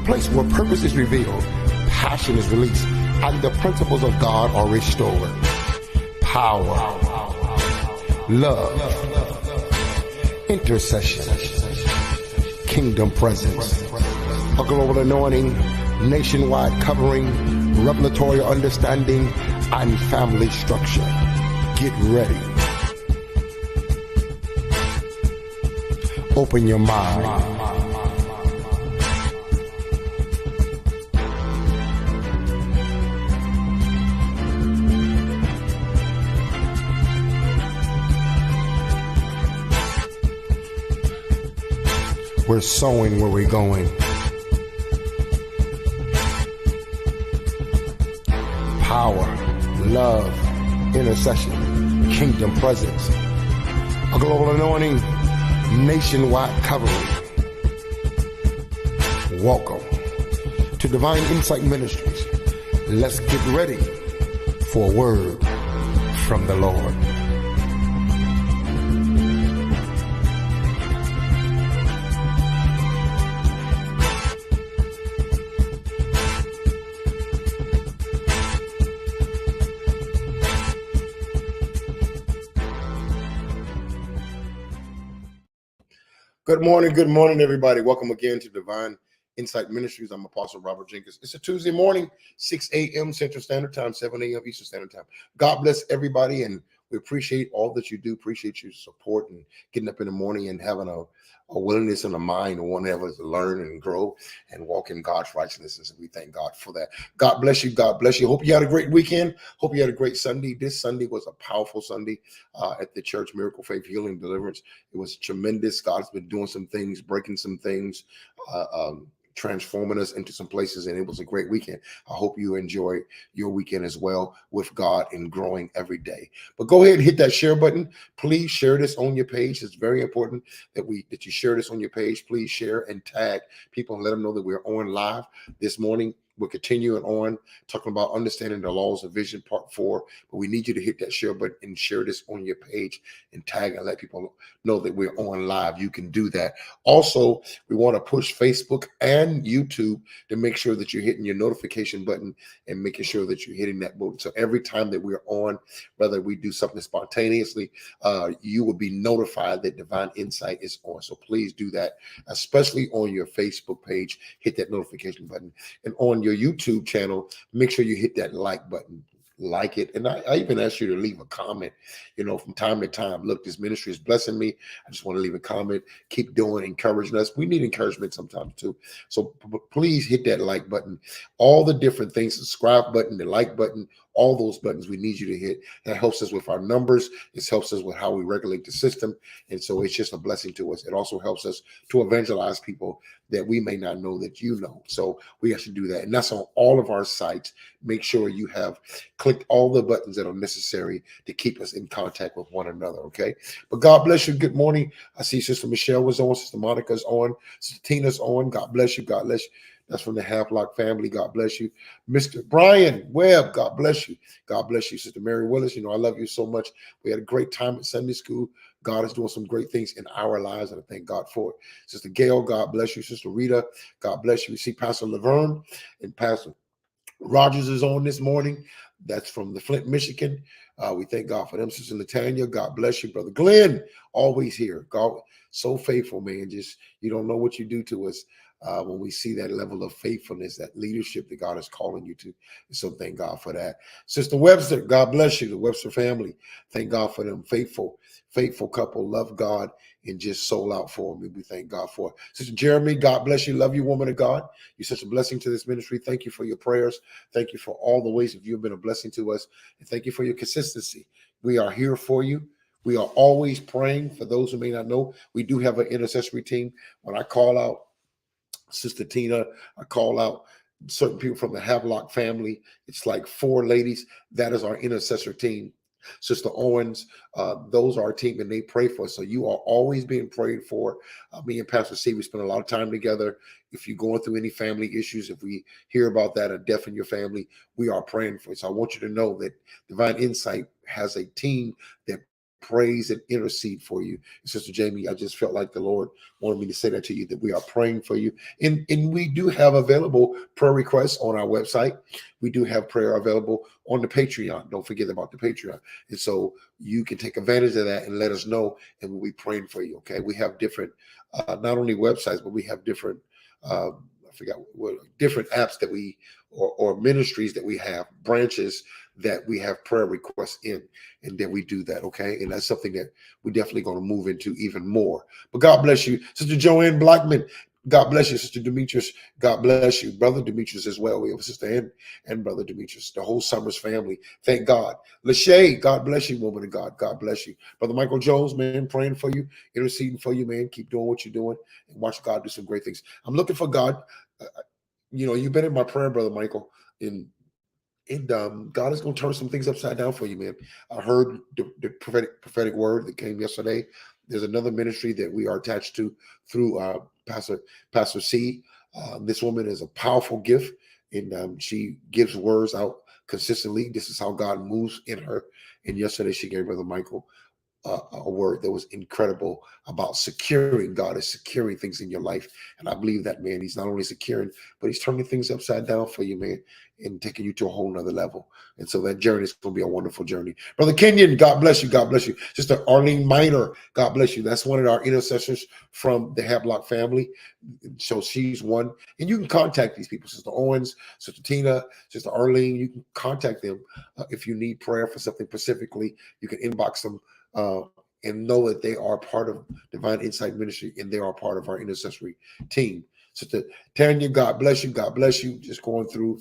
place where purpose is revealed, passion is released, and the principles of God are restored. Power, love, intercession, kingdom presence, a global anointing, nationwide covering, revelatory understanding, and family structure. Get ready. Open your mind. We're sowing where we're going. Power, love, intercession, kingdom presence, a global anointing, nationwide covering. Welcome to Divine Insight Ministries. Let's get ready for a word from the Lord. Good morning, everybody. Welcome again to Divine Insight Ministries. I'm Apostle Robert Jenkins. It's a Tuesday morning, 6 a.m. Central Standard Time, 7 a.m. Eastern Standard Time. God bless everybody, and we appreciate all that you do. Appreciate your support and getting up in the morning and having a willingness and a mind and wanting to learn and grow and walk in God's righteousness. And so we thank God for that. God bless you. God bless you. Hope you had a great weekend. Hope you had a great Sunday. This Sunday was a powerful Sunday at the church, Miracle Faith Healing Deliverance. It was tremendous. God's been doing some things, breaking some things, transforming us into some places, and it was a great weekend. I hope you enjoy your weekend as well with God and growing every day. But go ahead and hit that share button. Please share this on your page. It's very important that you share this on your page. Please share and tag people and let them know that we're on live this morning. We're continuing on talking about understanding the laws of vision, part 4. But we need you to hit that share button and share this on your page and tag and let people know that we're on live. You can do that. Also, we want to push Facebook and YouTube to make sure that you're hitting your notification button and making sure that you're hitting that button. So every time that we're on, whether we do something spontaneously, you will be notified that Divine Insight is on. So please do that, especially on your Facebook page. Hit that notification button. And on your YouTube channel, make sure you hit that like button. Like it. And I even ask you to leave a comment, from time to time. Look, this ministry is blessing me. I just want to leave a comment. Keep doing, encouraging us. We need encouragement sometimes too. So please hit that like button. All the different things, subscribe button, the like button, all those buttons we need you to hit. That helps us with our numbers. It helps us with how we regulate the system. And so it's just a blessing to us. It also helps us to evangelize people that we may not know that you know. So we have to do that. And that's on all of our sites. Make sure you have clicked all the buttons that are necessary to keep us in contact with one another, okay? But God bless you. Good morning. I see Sister Michelle was on. Sister Monica's on. Sister Tina's on. God bless you. God bless you. That's from the Havelock family. God bless you. Mr. Brian Webb, God bless you. God bless you. Sister Mary Willis, I love you so much. We had a great time at Sunday school. God is doing some great things in our lives, and I thank God for it. Sister Gail, God bless you. Sister Rita, God bless you. We see Pastor Laverne and Pastor Rogers is on this morning. That's from the Flint, Michigan. We thank God for them. Sister Latanya, God bless you. Brother Glenn, always here. God, so faithful, man. Just, you don't know what you do to us. When we see that level of faithfulness, that leadership that God is calling you to. So thank God for that. Sister Webster, God bless you. The Webster family, thank God for them. Faithful couple, love God and just soul out for me. We thank God for it. Sister Jeremy, God bless you. Love you, woman of God. You're such a blessing to this ministry. Thank you for your prayers. Thank you for all the ways that you've been a blessing to us. And thank you for your consistency. We are here for you. We are always praying. For those who may not know, we do have an intercessory team. When I call out Sister Tina, I call out certain people from the Havelock family. It's like 4 ladies. That is our intercessor team. Sister Owens, those are our team, and they pray for us. So you are always being prayed for. Me and Pastor C, we spend a lot of time together. If you're going through any family issues, if we hear about that, a death in your family, we are praying for you. So I want you to know that Divine Insight has a team that praise and intercede for you. Sister Jamie, I just felt like the Lord wanted me to say that to you, that we are praying for you. And we do have available prayer requests on our website. We do have prayer available on the Patreon. Don't forget about the Patreon. And so you can take advantage of that and let us know, and we'll be praying for you. Okay. We have different, not only websites, but we have different, I forgot what different apps that we, or ministries that we have, branches that we have prayer requests in, and then we do that. Okay. And that's something that we're definitely going to move into even more. But God bless you, Sister Joanne Blackman. God bless you, Sister Demetrius. God bless you, Brother Demetrius as well. We have a sister and Brother Demetrius, the whole Summers family. Thank God. Lachey, God bless you, woman of God. God bless you. Brother Michael Jones, man, praying for you, interceding for you, man. Keep doing what you're doing and watch God do some great things. I'm looking for God. You've been in my prayer, Brother Michael, and God is going to turn some things upside down for you, man. I heard the prophetic word that came yesterday. There's another ministry that we are attached to through Pastor C. This woman is a powerful gift, and she gives words out consistently. This is how God moves in her. And yesterday she gave Brother Michael a word that was incredible about securing. God is securing things in your life. And I believe that, man, he's not only securing, but he's turning things upside down for you, man, and taking you to a whole nother level. And so that journey is going to be a wonderful journey. Brother Kenyon, God bless you. God bless you. Sister Arlene Miner, God bless you. That's one of our intercessors from the Hadlock family. So she's one. And you can contact these people, Sister Owens, Sister Tina, Sister Arlene. You can contact them if you need prayer for something specifically. You can inbox them. And know that they are part of Divine Insight Ministry, and they are part of our intercessory team. Sister Tanya, God bless you. God bless you. Just going through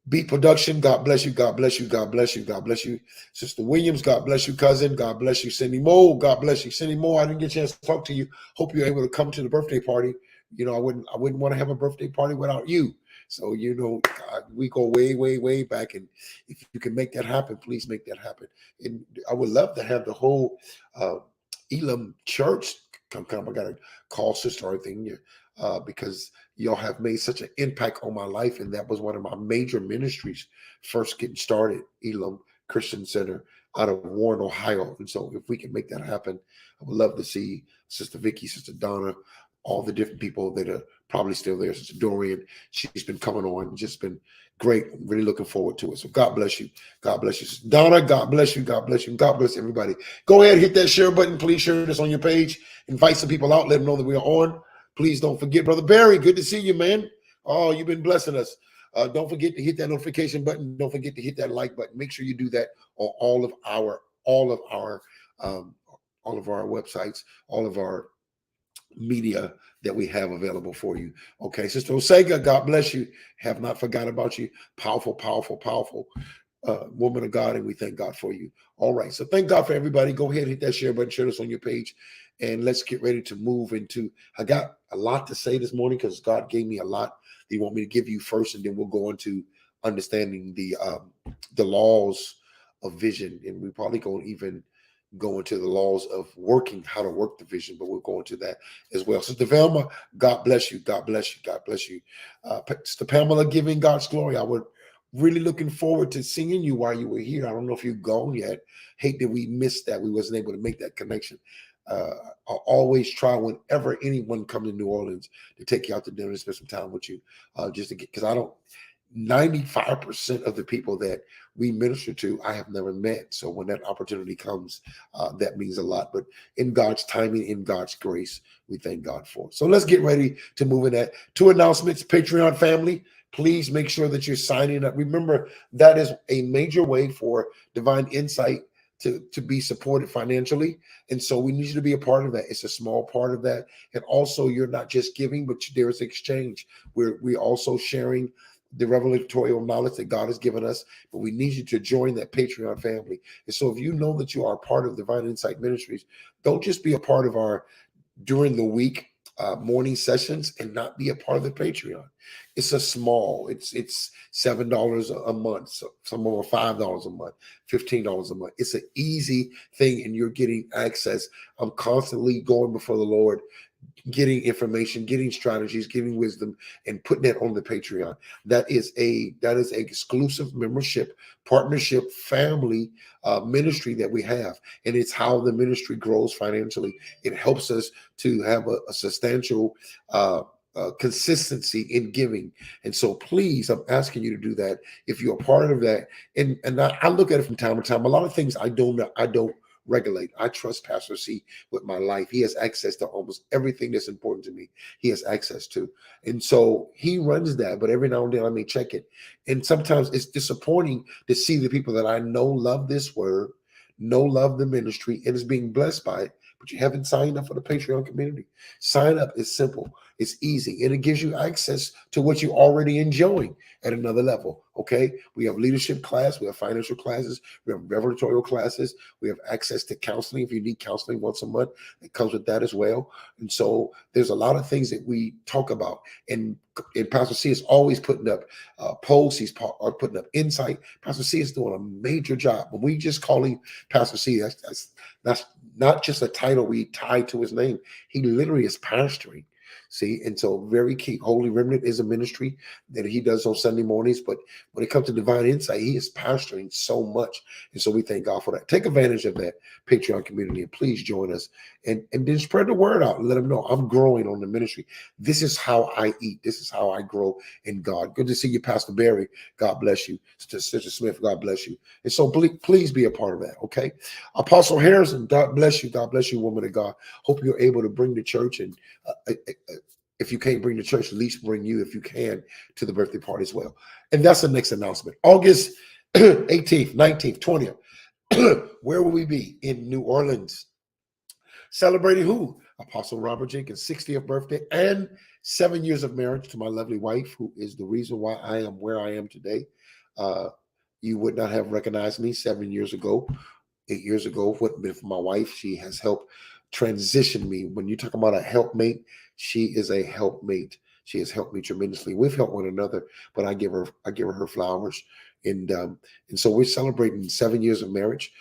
Beat Production, God bless you. God bless you. God bless you. God bless you. Sister Williams, God bless you. Cousin, God bless you. Cindy Moe, God bless you. Cindy Moe, I didn't get a chance to talk to you. Hope you're able to come to the birthday party. I wouldn't want to have a birthday party without you. So, God, we go way, way, way back. And if you can make that happen, please make that happen. And I would love to have the whole Elam church come. I got to call Sister Arthenia because y'all have made such an impact on my life. And that was one of my major ministries first getting started, Elam Christian Center out of Warren, Ohio. And so if we can make that happen, I would love to see Sister Vicky, Sister Donna, all the different people that are probably still there. Sister Dorian, she's been coming on, just been great. I'm really looking forward to it. So God bless you. God bless you. Sister Donna, God bless you. God bless you. God bless everybody. Go ahead, hit that share button. Please share this on your page. Invite some people out. Let them know that we are on. Please don't forget, Brother Barry, good to see you, man. Oh, you've been blessing us. Don't forget to hit that notification button. Don't forget to hit that like button. Make sure you do that on all of our websites, all of our media that we have available for you. Okay, Sister Osega, God bless you. Have not forgot about you. Powerful, powerful, powerful woman of God, and we thank God for you. All right, so thank God for everybody. Go ahead and hit that share button, share this on your page, and let's get ready to move into. I got a lot to say this morning because God gave me a lot. They want me to give you first, and then we'll go into understanding the laws of vision, and we probably going to even go into the laws of working, how to work the vision, but we'll go into that as well. Sister Velma, God bless you. God bless you. God bless you. Sister Pamela, giving God's glory. I would really looking forward to seeing you while you were here. I don't know if you've gone yet. Hate that we missed that. We wasn't able to make that connection. I'll always try whenever anyone comes to New Orleans to take you out to dinner and spend some time with you, just to get, because I don't, 95% of the people that we minister to, I have never met. So when that opportunity comes, that means a lot. But in God's timing, in God's grace, we thank God for it. So let's get ready to move in that. 2 announcements, Patreon family. Please make sure that you're signing up. Remember, that is a major way for Divine Insight to be supported financially. And so we need you to be a part of that. It's a small part of that. And also, you're not just giving, but there is exchange. We're also sharing the revelatorial knowledge that God has given us, but we need you to join that Patreon family. And so if you know that you are part of Divine Insight Ministries, don't just be a part of our during the week morning sessions and not be a part of the Patreon. It's it's $7 a month. So some of them are $5 a month, $15 a month. It's an easy thing, and you're getting access. I'm constantly going before the Lord, getting information, getting strategies, getting wisdom, and putting that on the Patreon. That is a exclusive membership, partnership, family ministry that we have, and it's how the ministry grows financially. It helps us to have a substantial consistency in giving. And so please, I'm asking you to do that if you're a part of that. And I look at it from time to time. A lot of things I don't regulate. I trust Pastor C with my life. He has access to almost everything that's important to me. He has access to. And so he runs that, but every now and then I may check it. And sometimes it's disappointing to see the people that I know love this word, love the ministry, and is being blessed by it, but you haven't signed up for the Patreon community. Sign up. It's simple. It's easy. And it gives you access to what you're already enjoying at another level. Okay. We have leadership class. We have financial classes. We have revelatory classes. We have access to counseling. If you need counseling once a month, it comes with that as well. And so there's a lot of things that we talk about. And Pastor C is always putting up posts. He's putting up insight. Pastor C is doing a major job. When we just call him Pastor C, that's not just a title we tie to his name. He literally is pastoring. See, and so very key. Holy Remnant is a ministry that he does on Sunday mornings, but when it comes to Divine Insight, he is pastoring so much. And so we thank God for that. Take advantage of that Patreon community and please join us and then spread the word out and let them know I'm growing on the ministry. This is how I eat. This is how I grow in God. Good to see you, Pastor Barry. God bless you. Sister Smith, God bless you. And so please be a part of that, okay? Apostle Harrison, God bless you. God bless you, woman of God. Hope you're able to bring the church and if you can't bring the church, at least bring you, if you can, to the birthday party as well. And that's the next announcement. August 18th, 19th, 20th. Where will we be? In New Orleans. Celebrating who? Apostle Robert Jenkins' 60th birthday and 7 years of marriage to my lovely wife, who is the reason why I am where I am today. You would not have recognized me 7 years ago. 8 years ago, wouldn't have been for my wife. She has helped transition me. When you talk about a helpmate, she is a helpmate. She has helped me tremendously. We've helped one another, but I give her her flowers. And so we're celebrating 7 years of marriage.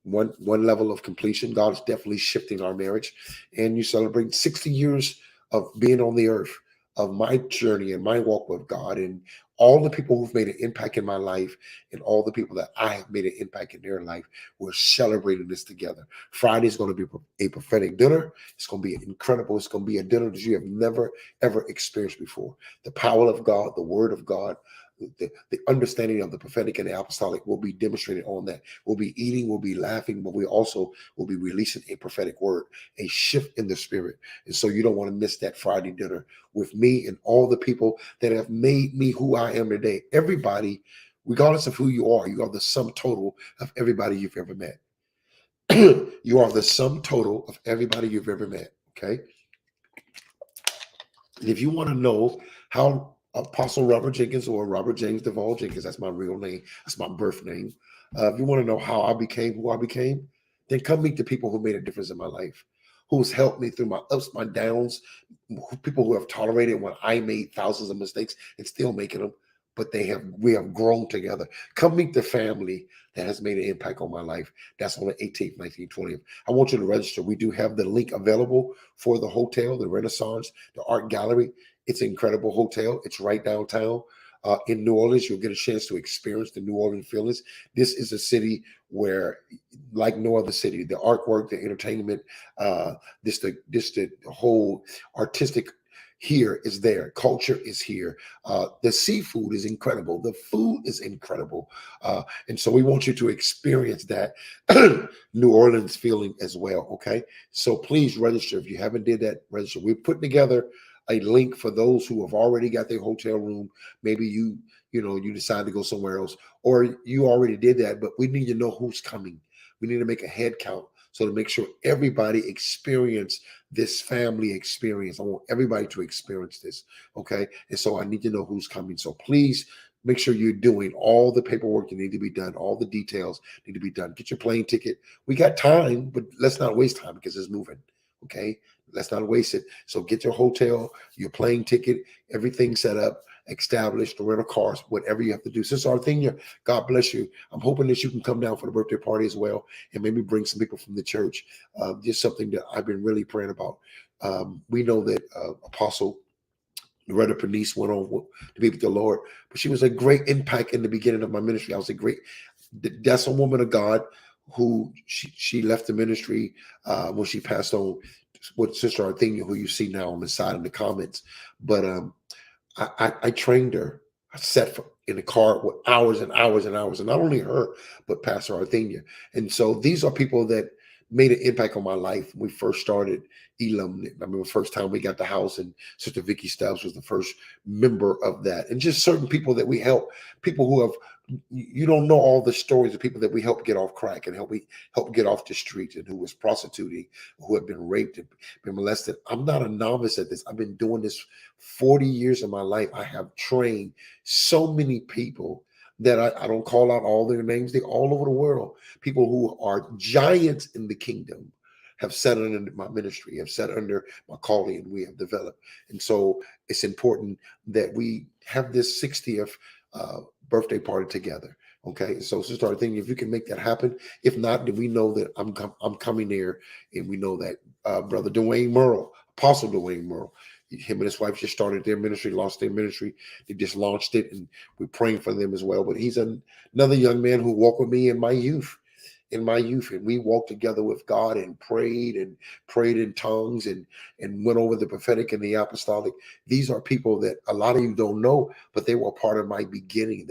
One level of completion. God is definitely shifting our marriage. And you celebrate 60 years of being on the earth, of my journey and my walk with God, and all the people who've made an impact in my life and all the people that I have made an impact in their life. We're celebrating this together. Friday is going to be a prophetic dinner. It's going to be incredible. It's going to be a dinner that you have never, ever experienced before. The power of God, the word of God, the understanding of the prophetic and the apostolic will be demonstrated on that. We'll be eating, we'll be laughing, but we also will be releasing a prophetic word, a shift in the spirit. And so you don't want to miss that Friday dinner with me and all the people that have made me who I am today. Everybody, regardless of who you are the sum total of everybody you've ever met. You are the sum total of everybody you've ever met. Okay. And if you want to know how Apostle Robert Jenkins or Robert James Duvall Jenkins, that's my real name, that's my birth name. If you want to know how I became who I became, then come meet the people who made a difference in my life, who's helped me through my ups, my downs, people who have tolerated when I made thousands of mistakes and still making them, but we have grown together. Come meet the family that has made an impact on my life. That's on the 18th, 19th, 20th. I want you to register. We do have the link available for the hotel, the Renaissance, the art gallery. It's an incredible hotel. It's right downtown in New Orleans. You'll get a chance to experience the New Orleans feelings. This is a city where, like no other city, the artwork, the entertainment, the whole artistic here is there. Culture is here. The seafood is incredible. The food is incredible. And so we want you to experience that New Orleans feeling as well. Okay. So please register. If you haven't did that, register. We're putting together a link for those who have already got their hotel room. Maybe you decide to go somewhere else, or you already did that, but we need to know who's coming. We need to make a head count. So to make sure everybody experience this family experience. I want everybody to experience this. Okay. And so I need to know who's coming. So please make sure you're doing all the paperwork that need to be done. All the details need to be done. Get your plane ticket. We got time, but let's not waste time because it's moving. Okay. Let's not waste it. So get your hotel, your plane ticket, everything set up. established, rent a car, whatever you have to do. Sister Arthenia, God bless you. I'm hoping that you can come down for the birthday party as well and maybe bring some people from the church. Just something that I've been really praying about. We know that Apostle Loretta Bernice went on to be with the Lord, but she was a great impact in the beginning of my ministry. I was a great, that's a woman of God who she left the ministry when she passed on with Sister Arthenia, who you see now on the side in the comments. But I trained her. I sat in the car with hours and hours and hours, and not only her, but Pastor Arthenia. And so these are people that made an impact on my life when we first started Elam. I remember the first time we got the house, and Sister Vicky Stubbs was the first member of that. And just certain people that we help, people who have, you don't know all the stories of people that we help get off crack and help get off the streets, and who was prostituting, who have been raped and been molested. I'm not a novice at this. I've been doing this 40 years of my life. I have trained so many people that I don't call out all their names. They're all over the world. People who are giants in the kingdom have sat under my ministry, have sat under my calling, and we have developed. And so it's important that we have this 60th birthday party together. Okay, so Sister Arthenia, if you can make that happen. If not, then we know that I'm coming there, and we know that Brother Dwayne Merle, Apostle Dwayne Merle, him and his wife just started their ministry, launched their ministry. They just launched it, and we're praying for them as well. But he's another young man who walked with me in my youth. And we walked together with God and prayed in tongues and went over the prophetic and the apostolic. These are people that a lot of you don't know, but they were part of my beginning.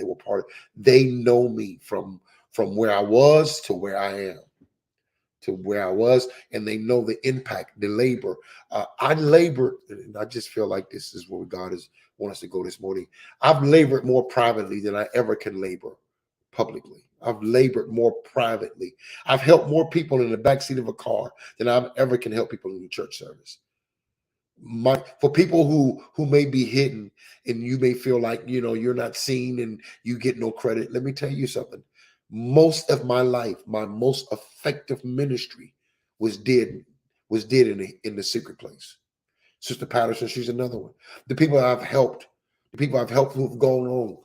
They know me from where I was to where I am. And they know the impact, the labor. I labored, and I just feel like this is where God want us to go this morning. I've labored more privately than I ever can labor publicly. I've labored more privately. I've helped more people in the backseat of a car than I ever can help people in the church service. For people who may be hidden, and you may feel like you're not seen and you get no credit, let me tell you something. Most of my life, my most effective ministry was did in the secret place. Sister Patterson, she's another one. The people I've helped who've gone on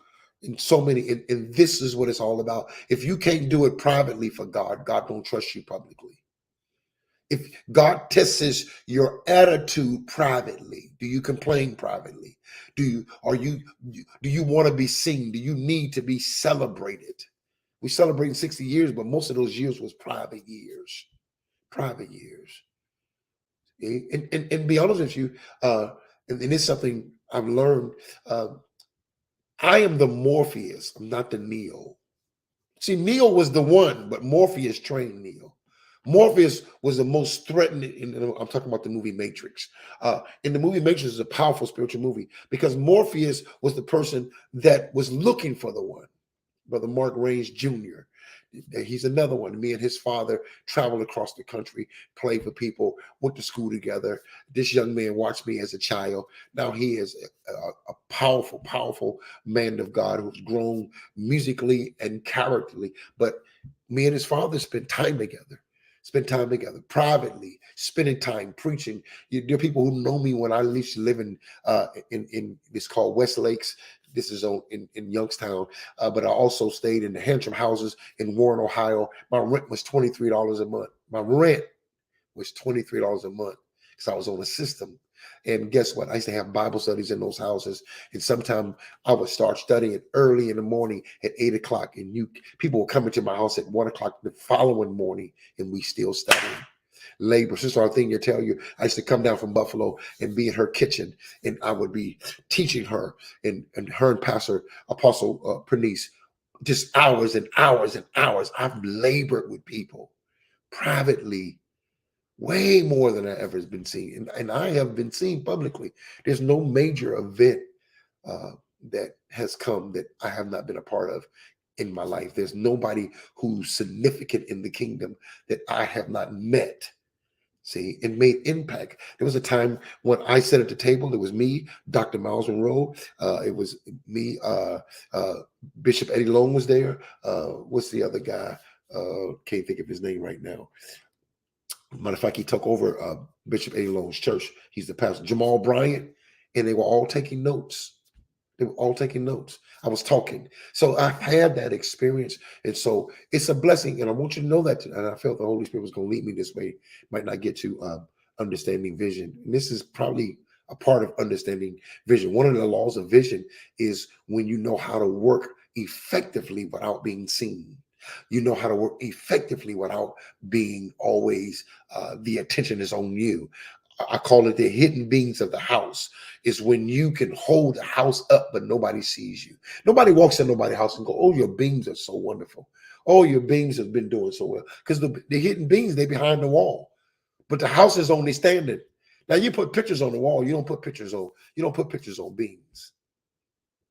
in so many, and this is what it's all about. If you can't do it privately for God, God don't trust you publicly. If God tests your attitude privately, do you complain privately? Do you want to be seen? Do you need to be celebrated? We celebrating 60 years, but most of those years was private years. Private years. Okay? And be honest with you, and it's something I've learned. I am the Morpheus. I'm not the Neo. See, Neo was the one, but Morpheus trained Neo. Morpheus was the most threatening. I'm talking about the movie Matrix. In the movie Matrix is a powerful spiritual movie because Morpheus was the person that was looking for the one. Brother Mark Raines Jr. He's another one. Me and his father traveled across the country, played for people, went to school together. This young man watched me as a child. Now he is a powerful, powerful man of God who's grown musically and characterly. But me and his father spent time together. Privately, spending time preaching. There are people who know me when I used to live in this called West Lakes. This is in Youngstown, but I also stayed in the Hantram houses in Warren, Ohio. My rent was $23 a month. My rent was $23 a month because I was on a system. And guess what? I used to have Bible studies in those houses. And sometimes I would start studying early in the morning at 8 o'clock. And people would come into my house at 1 o'clock the following morning, and we still studying. Labor. Sister Arthenia tell you, I used to come down from Buffalo and be in her kitchen, and I would be teaching her, and her and Pastor Apostle Bernice, just hours and hours and hours. I've labored with people privately way more than I ever has been seen. And I have been seen publicly. There's no major event that has come that I have not been a part of in my life. There's nobody who's significant in the kingdom that I have not met. See, and made impact. There was a time when I sat at the table. It was me, Dr. Miles Monroe. It was me. Bishop Eddie Long was there. What's the other guy? Can't think of his name right now. Matter of fact, he took over Bishop Eddie Long's church. He's the pastor. Jamal Bryant, and they were all taking notes. They were all taking notes. I was talking. So I had that experience. And so it's a blessing. And I want you to know that. And I felt the Holy Spirit was going to lead me this way. Might not get to understanding vision. And this is probably a part of understanding vision. One of the laws of vision is when you know how to work effectively without being seen. You know how to work effectively without being always the attention is on you. I call it the hidden beings of the house. Is when you can hold the house up, but nobody sees you. Nobody walks in nobody's house and go, "Oh, your beams are so wonderful. Oh, your beams have been doing so well." Because the hidden beings, they behind the wall, but the house is only standing. Now you put pictures on the wall. You don't put pictures on beams.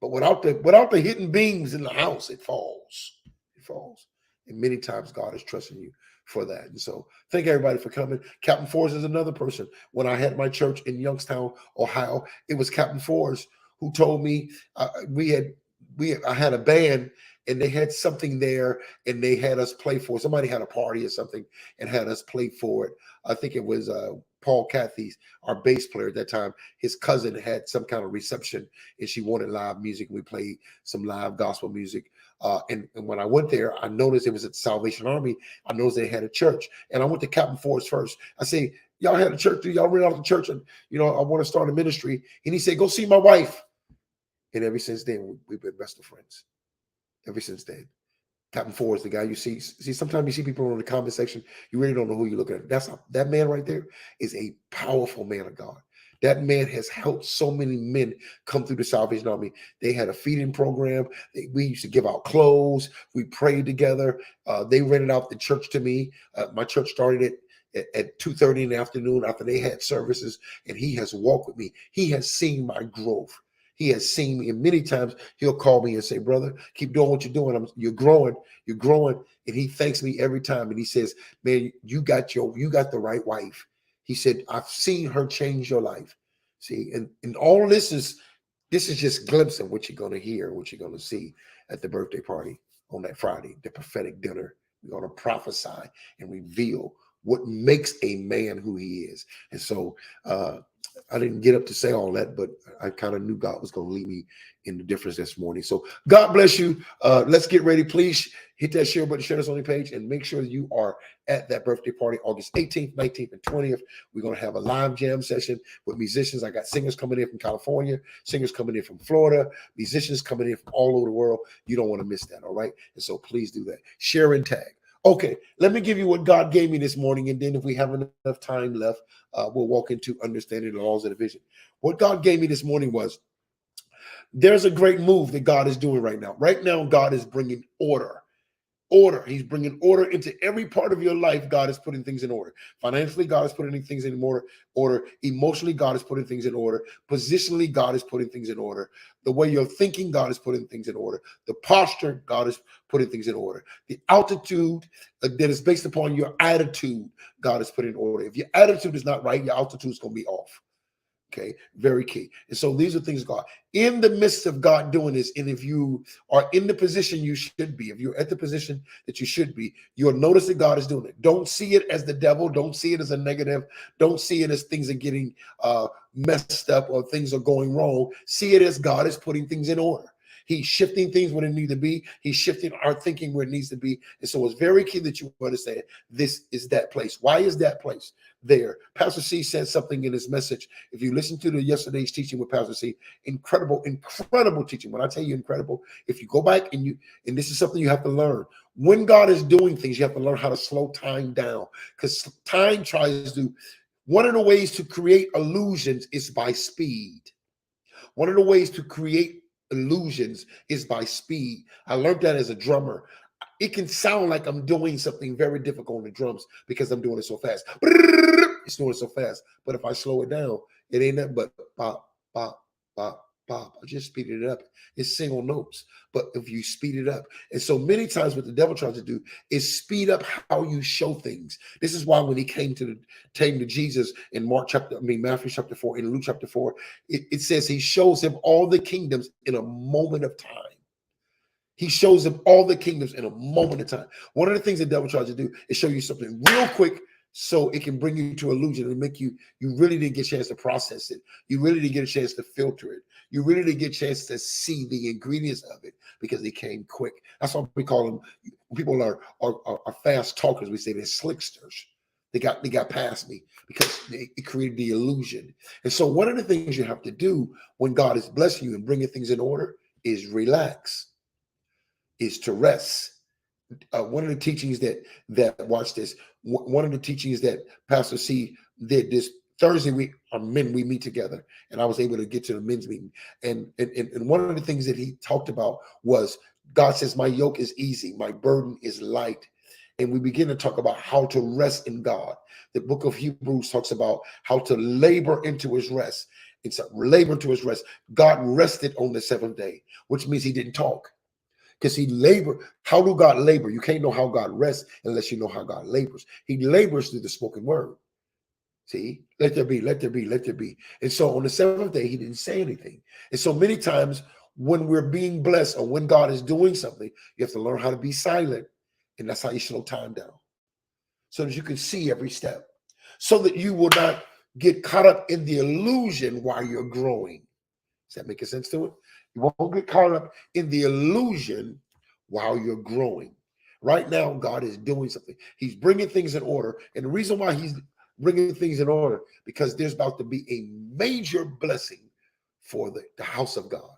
But without the hidden beams in the house, it falls. It falls. And many times God is trusting you for that. And so thank everybody for coming. Captain Forrest is another person. When I had my church in Youngstown, Ohio, it was Captain Forrest who told me I had a band and they had something there and they had us play for it. Somebody had a party or something and had us play for it. I think it was Paul Cathy's, our bass player at that time. His cousin had some kind of reception and she wanted live music. We played some live gospel music. And when I went there, I noticed it was at the Salvation Army. I noticed they had a church. And I went to Captain Forrest first. I say, "Y'all had a church? Do y'all rent out the church? And, I want to start a ministry." And he said, "Go see my wife." And ever since then, we've been best of friends. Ever since then. Captain Forrest, the guy you see. Sometimes you see people in the comment section, you really don't know who you're looking at. That man right there is a powerful man of God. That man has helped so many men come through the Salvation Army. They had a feeding program. We used to give out clothes. We prayed together. They rented out the church to me. My church started at 2:30 in the afternoon after they had services, and he has walked with me. He has seen my growth. He has seen me, and many times he'll call me and say, "Brother, keep doing what you're doing. You're growing. You're growing." And he thanks me every time. And he says, "Man, you got the right wife." He said, "I've seen her change your life." See, and all this is just a glimpse of what you're going to hear, what you're going to see at the birthday party on that Friday, the prophetic dinner. We're going to prophesy and reveal what makes a man who he is. And so I didn't get up to say all that, but I kind of knew God was going to lead me in the difference this morning. So God bless you. Let's get ready. Please hit that share button, share this on your page, and make sure you are at that birthday party August 18th, 19th, and 20th. We're going to have a live jam session with musicians. I got singers coming in from California, singers coming in from Florida, musicians coming in from all over the world. You don't want to miss that, all right? And so please do that. Share and tag. Okay, let me give you what God gave me this morning, and then if we have enough time left, we'll walk into understanding the laws of the vision. What God gave me this morning was, there's a great move that God is doing right now. Right now, God is bringing order. He's bringing order into every part of your life. God is putting things in order. Financially, God is putting things in order. Emotionally, God is putting things in order. Positionally, God is putting things in order. The way you're thinking, God is putting things in order. The posture, God is putting things in order. The altitude that is based upon your attitude, God is putting in order. If your attitude is not right, your altitude is going to be off. Okay, very key. And so these are things God, in the midst of God doing this, and if you are in the position you should be, if you're at the position that you should be, you'll notice that God is doing it. Don't see it as the devil. Don't see it as a negative. Don't see it as things are getting messed up or things are going wrong. See it as God is putting things in order. He's shifting things where it needs to be. He's shifting our thinking where it needs to be. And so it's very key that you understand this is that place. Why is that place there? Pastor C said something in his message. If you listen to yesterday's teaching with Pastor C, incredible teaching. When I tell you incredible, if you go back and this is something you have to learn. When God is doing things, you have to learn how to slow time down, because time tries to, one of the ways to create illusions is by speed. One of the ways to create illusions is by speed. I learned that as a drummer. It can sound like I'm doing something very difficult on the drums because I'm doing it so fast. It's doing it so fast. But if I slow it down, it ain't nothing but pop, pop, pop, pop. I just speeded it up. It's single notes. But if you speed it up, and so many times what the devil tries to do is speed up how you show things. This is why when he came to Jesus in Matthew chapter 4, in Luke chapter 4, it says he shows him all the kingdoms in a moment of time. He shows him all the kingdoms in a moment of time. One of the things the devil tries to do is show you something real quick so it can bring you to illusion and make you really didn't get a chance to process it. You really didn't get a chance to filter it. You really didn't get a chance to see the ingredients of it because they came quick. That's why we call them, people are fast talkers. We say they're slicksters. They got past me because it created the illusion. And so one of the things you have to do when God is blessing you and bringing things in order is relax, is to rest. One of the teachings that watch this, one of the teachings that Pastor C did this Thursday week, our men, we meet together, and I was able to get to the men's meeting. And one of the things that he talked about was God says, my yoke is easy, my burden is light. And we begin to talk about how to rest in God. The book of Hebrews talks about how to labor into his rest. It's a labor into his rest. God rested on the seventh day, which means he didn't talk. Because he labored. How do God labor? You can't know how God rests unless you know how God labors. He labors through the spoken word. See, let there be, let there be, let there be. And so on the seventh day, he didn't say anything. And so many times when we're being blessed or when God is doing something, you have to learn how to be silent. And that's how you slow time down, so that you can see every step, so that you will not get caught up in the illusion while you're growing. Does that make sense to it? You won't get caught up in the illusion while you're growing. Right now, God is doing something. He's bringing things in order. And the reason why he's bringing things in order, because there's about to be a major blessing for the house of God.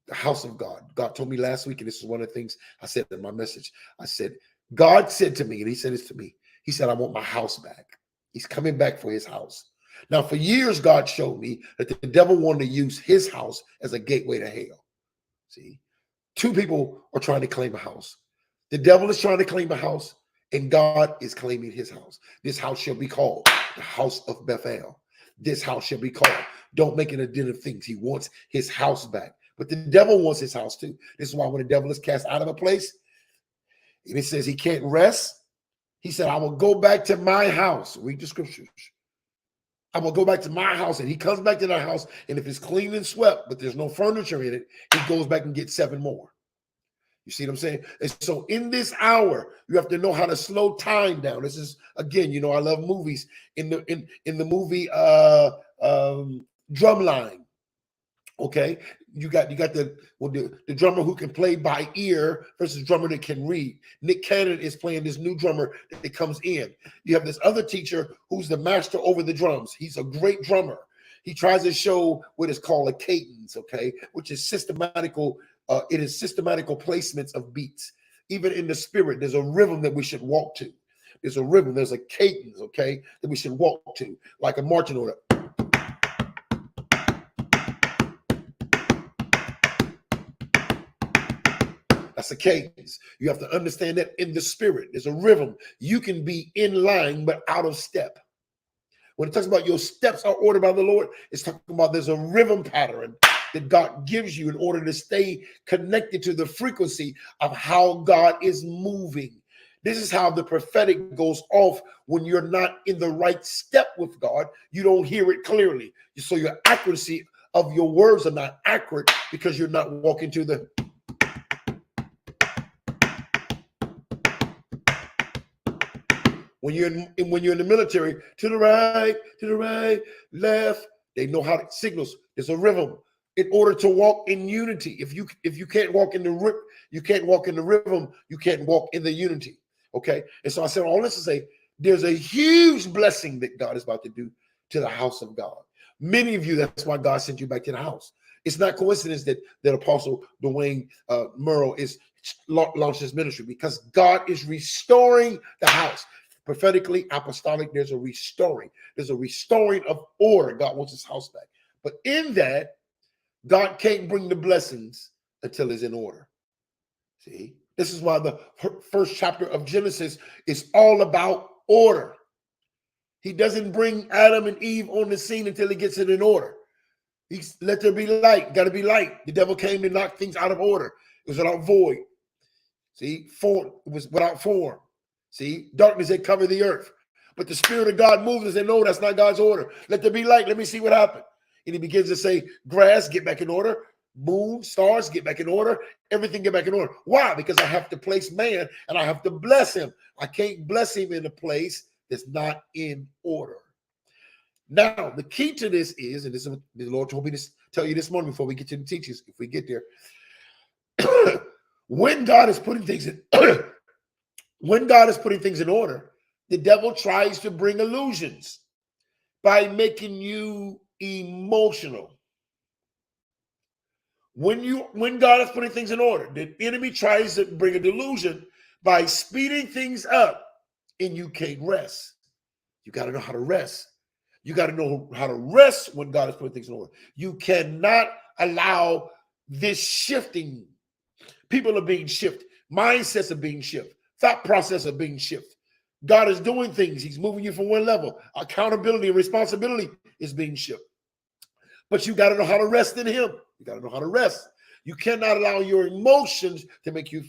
The house of God. God told me last week, and this is one of the things I said in my message. I said, God said to me, and he said this to me. He said, I want my house back. He's coming back for his house. Now, for years, God showed me that the devil wanted to use his house as a gateway to hell. See, two people are trying to claim a house. The devil is trying to claim a house, and God is claiming his house. This house shall be called the house of Bethel. This house shall be called. Don't make it a den of things. He wants his house back. But the devil wants his house too. This is why when the devil is cast out of a place, and it says he can't rest, he said, I will go back to my house. Read the scriptures. I will go back to my house. And he comes back to that house, and if it's clean and swept, but there's no furniture in it, he goes back and gets 7 more. You see what I'm saying? And so in this hour, you have to know how to slow time down. This is, again, you know, I love movies. In the movie Drumline, okay, you got the drummer who can play by ear versus drummer that can read. Nick Cannon is playing this new drummer that comes in. You have this other teacher who's the master over the drums. He's a great drummer. He tries to show what is called a cadence, okay, which is systematical. It is systematical placements of beats. Even in the spirit, there's a rhythm that we should walk to. There's a rhythm, there's a cadence, okay, that we should walk to, like a marching order. That's a cadence. You have to understand that in the spirit, there's a rhythm. You can be in line, but out of step. When it talks about your steps are ordered by the Lord, it's talking about there's a rhythm pattern that God gives you in order to stay connected to the frequency of how God is moving. This is how the prophetic goes off when you're not in the right step with God. You don't hear it clearly. So your accuracy of your words are not accurate because you're not walking to the... When you're in the military, to the right, left, they know how to signals. There's a rhythm in order to walk in unity. If you can't walk in the rhythm, you can't walk in the rhythm. You can't walk in the unity. Okay, and so I said all this to say there's a huge blessing that God is about to do to the house of God. Many of you, that's why God sent you back to the house. It's not coincidence that Apostle Dwayne Murrow is launched his ministry, because God is restoring the house. Prophetically, apostolic, there's a restoring. There's a restoring of order. God wants his house back. But in that, God can't bring the blessings until it's in order. See, this is why the first chapter of Genesis is all about order. He doesn't bring Adam and Eve on the scene until he gets it in order. He's let there be light. Got to be light. The devil came to knock things out of order. It was without void. See, form, it was without form. See, darkness had covered the earth. But the Spirit of God moves and said, no, that's not God's order. Let there be light. Let me see what happened. And he begins to say, grass, get back in order. Moon, stars, get back in order. Everything get back in order. Why? Because I have to place man and I have to bless him. I can't bless him in a place that's not in order. Now, the key to this is, and this is what the Lord told me to tell you this morning before we get to the teachings, if we get there, when God is putting things in, when God is putting things in order, the devil tries to bring illusions by making you emotional. When God is putting things in order, the enemy tries to bring a delusion by speeding things up, and you can't rest. You got to know how to rest. You got to know how to rest when God is putting things in order. You cannot allow this shifting. People are being shifted. Mindsets are being shifted. Thought process are being shifted. God is doing things. He's moving you from one level. Accountability and responsibility is being shifted. But you got to know how to rest in him. You got to know how to rest. You cannot allow your emotions to make you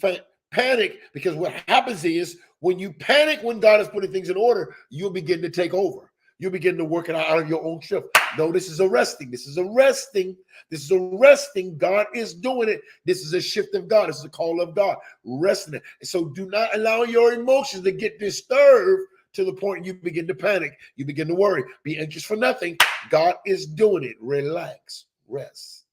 panic, because what happens is when you panic when God is putting things in order, you'll begin to take over. You begin to work it out of your own shift. No, this is arresting. This is arresting. This is arresting. God is doing it. This is a shift of God. This is a call of God. Resting it. So do not allow your emotions to get disturbed to the point you begin to panic. You begin to worry. Be anxious for nothing. God is doing it. Relax. Rest.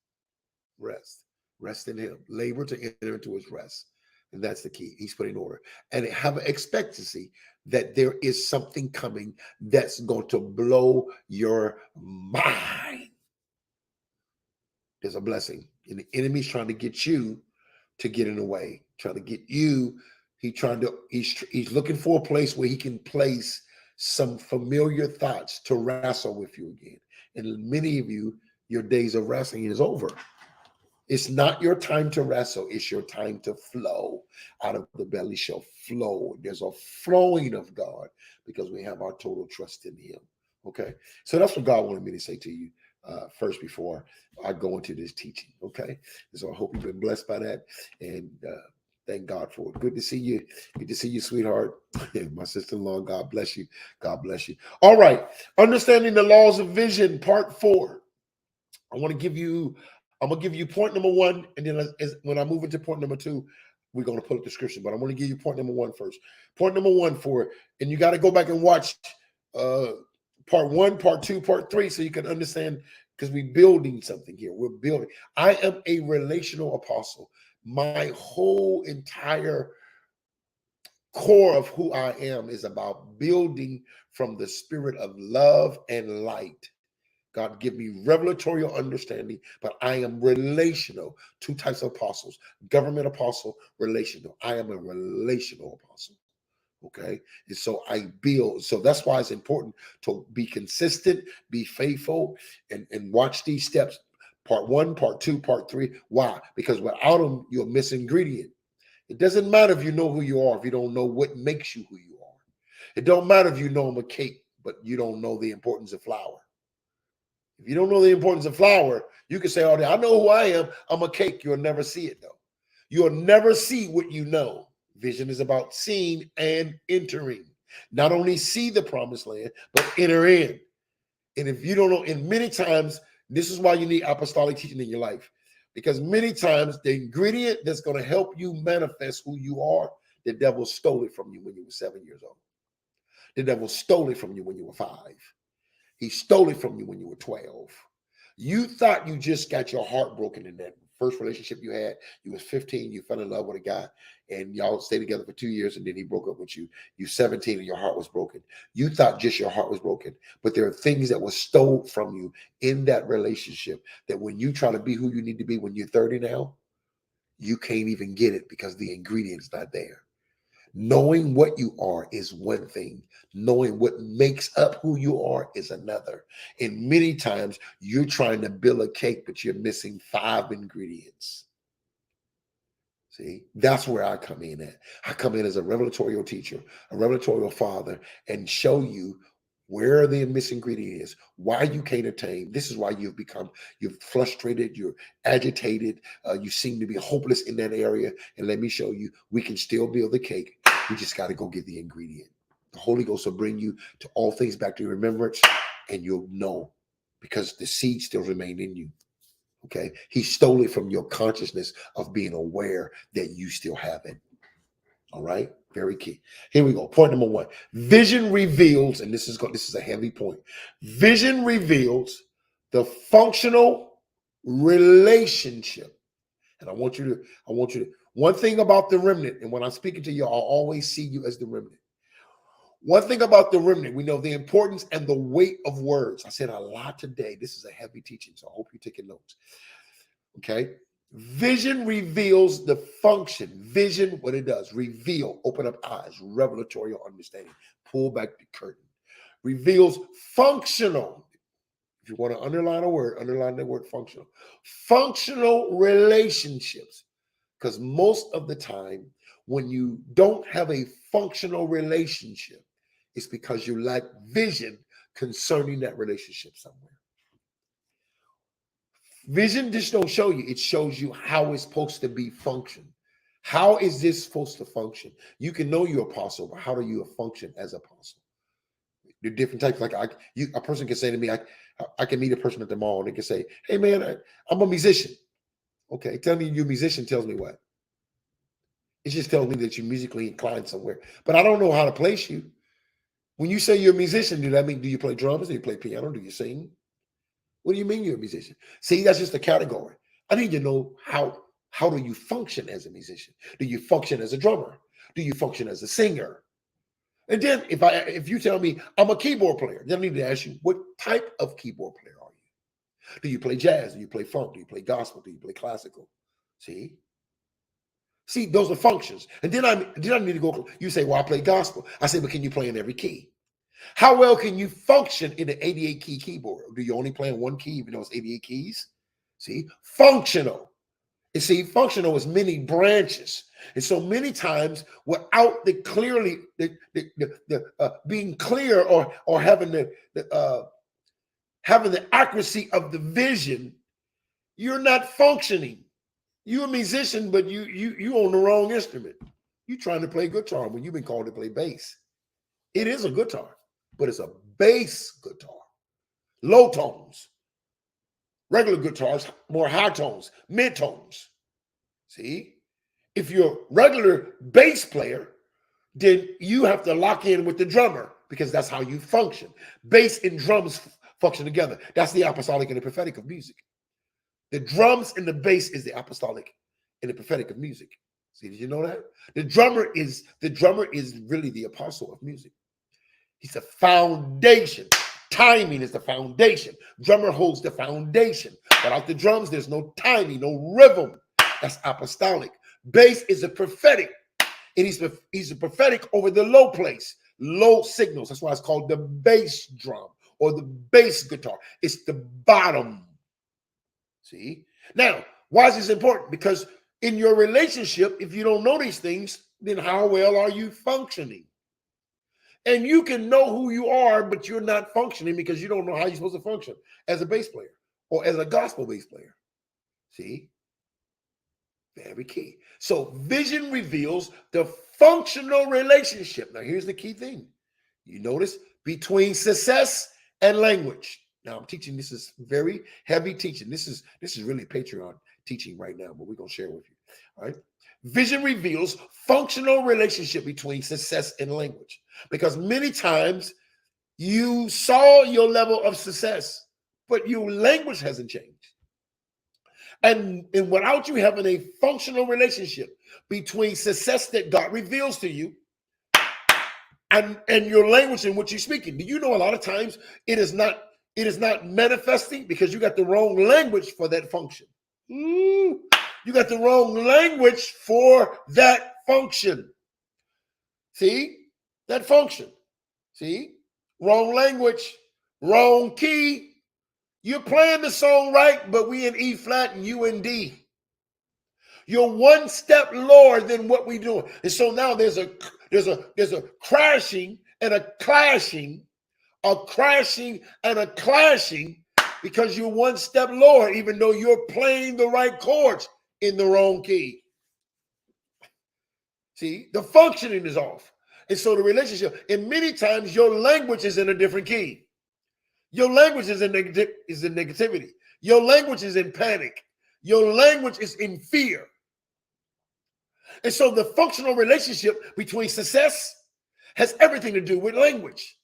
Rest. Rest in him. Labor to enter into his rest. And that's the key. He's putting order. And have an expectancy that there is something coming that's going to blow your mind. There's a blessing. And the enemy's trying to get you to get in the way, trying to get you. He's looking for a place where he can place some familiar thoughts to wrestle with you again. And many of you, your days of wrestling is over. It's not your time to wrestle. It's your time to flow. Out of the belly shall flow. There's a flowing of God because we have our total trust in him. Okay. So that's what God wanted me to say to you first before I go into this teaching. Okay. So I hope you've been blessed by that. And thank God for it. Good to see you. Good to see you, sweetheart. My sister-in-law, God bless you. God bless you. All right. Understanding the laws of vision, part 4. I'm going to give you point number 1, and then when I move into point number 2, we're going to pull up the scripture. But I'm going to give you point number 1 first. Point number 1 for it, and you got to go back and watch part 1, part 2, part 3, so you can understand, because we're building something here. We're building. I am a relational apostle. My whole entire core of who I am is about building from the spirit of love and light. God give me revelatory understanding, but I am relational. 2 types of apostles: government apostle, relational. I am a relational apostle. Okay. And so I build. So that's why it's important to be consistent, be faithful, and watch these steps. Part 1, part 2, part 3. Why? Because without them, you'll miss ingredient. It doesn't matter if you know who you are if you don't know what makes you who you are. It don't matter if you know I'm a cake, but you don't know the importance of flour. If you don't know the importance of flour, you can say, "Oh, I know who I am. I'm a cake." You'll never see it, though. You'll never see what you know. Vision is about seeing and entering. Not only see the promised land, but enter in. And if you don't know, and many times, this is why you need apostolic teaching in your life. Because many times, the ingredient that's going to help you manifest who you are, the devil stole it from you when you were 7 years old. The devil stole it from you when you were 5. He stole it from you when you were 12. You thought you just got your heart broken in that first relationship you had. You was 15, you fell in love with a guy, and y'all stayed together for 2 years, and then he broke up with you. You 17 and your heart was broken. You thought just your heart was broken, but there are things that were stolen from you in that relationship that when you try to be who you need to be when you're 30 now, you can't even get it because the ingredient's not there. Knowing what you are is one thing. Knowing what makes up who you are is another. And many times you're trying to build a cake, but you're missing 5 ingredients. See, that's where I come in at. I come in as a revelatorial teacher, a revelatorial father, and show you where the missing ingredient is, why you can't attain. This is why you're frustrated, you're agitated, you seem to be hopeless in that area. And let me show you, we can still build the cake. We just got to go get the ingredient. The Holy Ghost will bring you to all things back to your remembrance, and you'll know because the seed still remain in you. Okay. He stole it from your consciousness of being aware that you still have it. All right. Very key. Here we go. Point number one. Vision reveals, and this is a heavy point. Vision reveals the functional relationship. And I want you to, one thing about the remnant, and when I'm speaking to you, I'll always see you as the remnant. One thing about the remnant, we know the importance and the weight of words. I said a lot today. This is a heavy teaching, so I hope you're taking notes. Okay. Vision reveals the function. Vision, what it does, reveal, open up eyes, revelatory understanding, pull back the curtain. Reveals functional. If you want to underline a word, underline the word functional. Functional relationships. Because most of the time, when you don't have a functional relationship, it's because you lack vision concerning that relationship somewhere. Vision just don't show you. It shows you how it's supposed to be function. How is this supposed to function? You can know you're apostle, but how do you function as apostle? There are different types. Like a person can say to me, I can meet a person at the mall and they can say, hey man, I'm a musician. Okay, tell me you're a musician tells me what? It just tells me that you're musically inclined somewhere. But I don't know how to place you. When you say you're a musician, do that mean do you play drums? Do you play piano? Do you sing? What do you mean you're a musician? See, that's just a category. I need to know how do you function as a musician? Do you function as a drummer? Do you function as a singer? And then if you tell me I'm a keyboard player, then I need to ask you, what type of keyboard player are you? Do you play jazz? Do you play funk? Do you play gospel? Do you play classical? See, those are functions. And then I need to go. You say, well, I play gospel. I say, but can you play in every key? How well can you function in an 88 key keyboard? Do you only play in one key even though it's 88 keys? See, functional. And see, functional is many branches. And so many times without the clearly being clear or having the accuracy of the vision, you're not functioning. You're a musician, but you on the wrong instrument. You're trying to play guitar when you've been called to play bass. It is a guitar, but it's a bass guitar. Low tones. Regular guitars, more high tones, mid tones. See? If you're a regular bass player, then you have to lock in with the drummer because that's how you function. Bass and drums function together. That's the apostolic and the prophetic of music. The drums and the bass is the apostolic and the prophetic of music. See, did you know that? The drummer is really the apostle of music. He's the foundation. Timing is the foundation. Drummer holds the foundation. Without the drums, there's no timing, no rhythm. That's apostolic. Bass is a prophetic. And he's a prophetic over the low place, low signals. That's why it's called the bass drum or the bass guitar. It's the bottom. See? Now, why is this important? Because in your relationship, if you don't know these things, then how well are you functioning? And you can know who you are, but you're not functioning because you don't know how you're supposed to function as a bass player or as a gospel bass player. See? Very key. So vision reveals the functional relationship. Now, here's the key thing. You notice between success and language. Now, I'm teaching. This is very heavy teaching. This is really Patreon teaching right now, but we're going to share with you. All right. Vision reveals functional relationship between success and language. Because many times you saw your level of success, but your language hasn't changed. And without you having a functional relationship between success that God reveals to you and your language in which you're speaking, do you know a lot of times it is not manifesting because you got the wrong language for that function. You got the wrong language for that function. See? That function. See? Wrong language, wrong key. You're playing the song right, but we in E flat and you in D. You're one step lower than what we doing. And so now there's a crashing and a clashing, because you're one step lower, even though you're playing the right chords in the wrong key. See, the functioning is off. And so the relationship, and many times your language is in a different key. Your language is in negativity. Your language is in panic. Your language is in fear. And so the functional relationship between success has everything to do with language.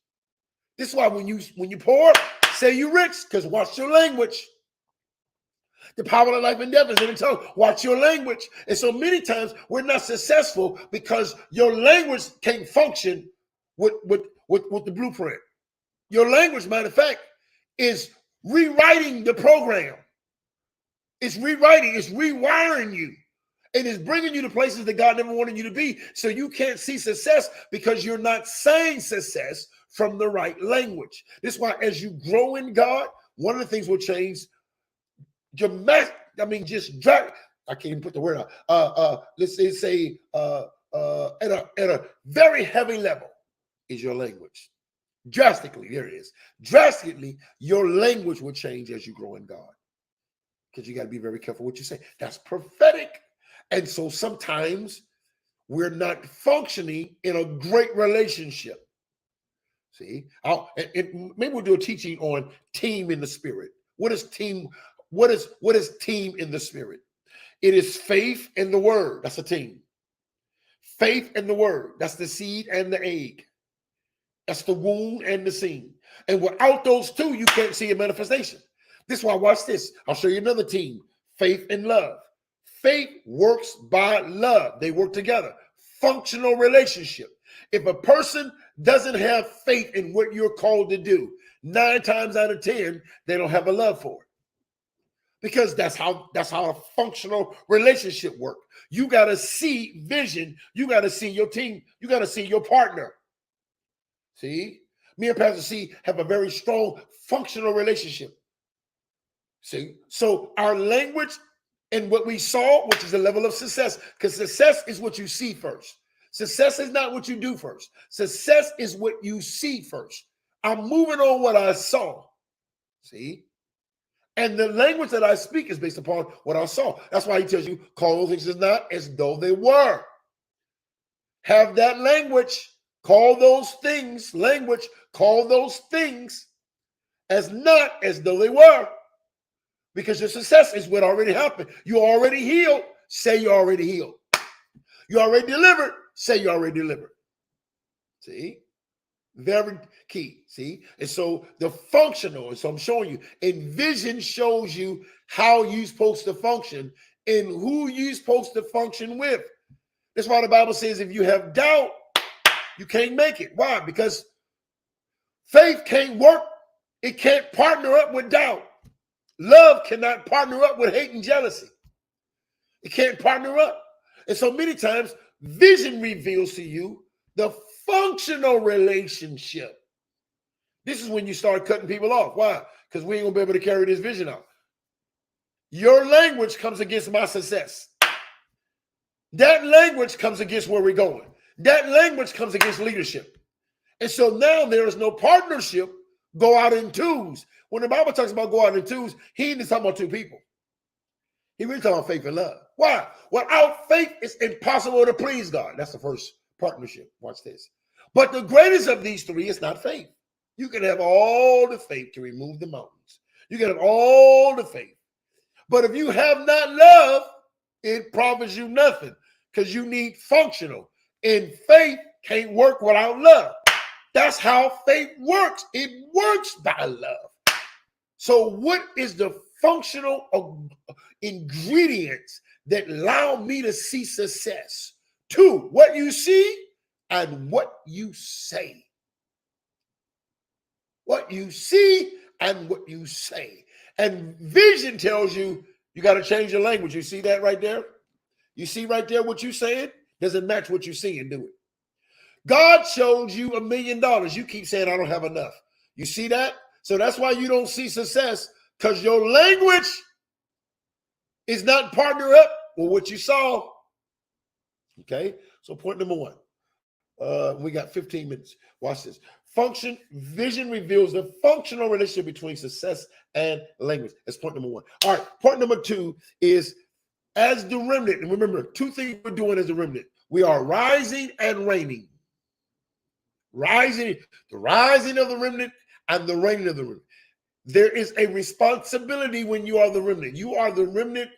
This is why when you poor, say you rich, because watch your language. The power of life and death is in the tongue. Watch your language. And so many times we're not successful because your language can't function with the blueprint. Your language, matter of fact, is rewriting the program. It's rewriting, it's rewiring you. It is bringing you to places that God never wanted you to be. So you can't see success because you're not saying success from the right language. This is why as you grow in God, one of the things will change dramatic. I can't even put the word out. Let's say at a very heavy level is your language. Drastically, there it is. Drastically, your language will change as you grow in God. Because you got to be very careful what you say. That's prophetic. And so sometimes we're not functioning in a great relationship. See, maybe we'll do a teaching on team in the spirit. What is team? What is team in the spirit? It is faith and the word. That's a team. Faith and the word. That's the seed and the egg. That's the wound and the seed. And without those two, you can't see a manifestation. This is why, watch this. I'll show you another team. Faith and love. Faith works by love. They work together. Functional relationship. If a person doesn't have faith in what you're called to do, 9 times out of 10, they don't have a love for it. Because that's how a functional relationship works. You got to see vision. You got to see your team. You got to see your partner. See? Me and Pastor C have a very strong functional relationship. See? So our language and what we saw, which is the level of success, because success is what you see first. Success is not what you do first. Success is what you see first. I'm moving on what I saw. See? And the language that I speak is based upon what I saw. That's why he tells you, call those things as not as though they were. Have that language. Call those things, language, call those things as not as though they were. Because your success is what already happened. You already healed. Say you already healed. You already delivered. Say you already delivered. See? Very key. See? And so the functional, and so I'm showing you, and vision shows you how you're supposed to function and who you're supposed to function with. That's why the Bible says if you have doubt, you can't make it. Why? Because faith can't work. It can't partner up with doubt. Love cannot partner up with hate and jealousy. It can't partner up. And so many times, vision reveals to you the functional relationship. This is when you start cutting people off. Why? Because we ain't going to be able to carry this vision out. Your language comes against my success. That language comes against where we're going. That language comes against leadership. And so now there is no partnership. Go out in twos. When the Bible talks about go out in twos, he ain't talking about two people. He really talking about faith and love. Why? Without faith, it's impossible to please God. That's the first partnership. Watch this. But the greatest of these three is not faith. You can have all the faith to remove the mountains. You can have all the faith. But if you have not love, it profits you nothing because you need functional. And faith can't work without love. That's how faith works. It works by love. So what is the functional ingredients that allow me to see success? 2, what you see and what you say. What you see and what you say. And vision tells you, you got to change your language. You see that right there? You see right there what you're saying? Doesn't match what you're seeing, do it? God showed you $1 million. You keep saying, I don't have enough. You see that? So that's why you don't see success, because your language is not partner up with what you saw. Okay? So point number 1. We got 15 minutes. Watch this. Vision reveals the functional relationship between success and language. That's point number 1. All right. Point number 2 is as the remnant. And remember, 2 things we're doing as a remnant. We are rising and reigning. The rising of the remnant and the reigning of the remnant. There is a responsibility when you are the remnant. You are the remnant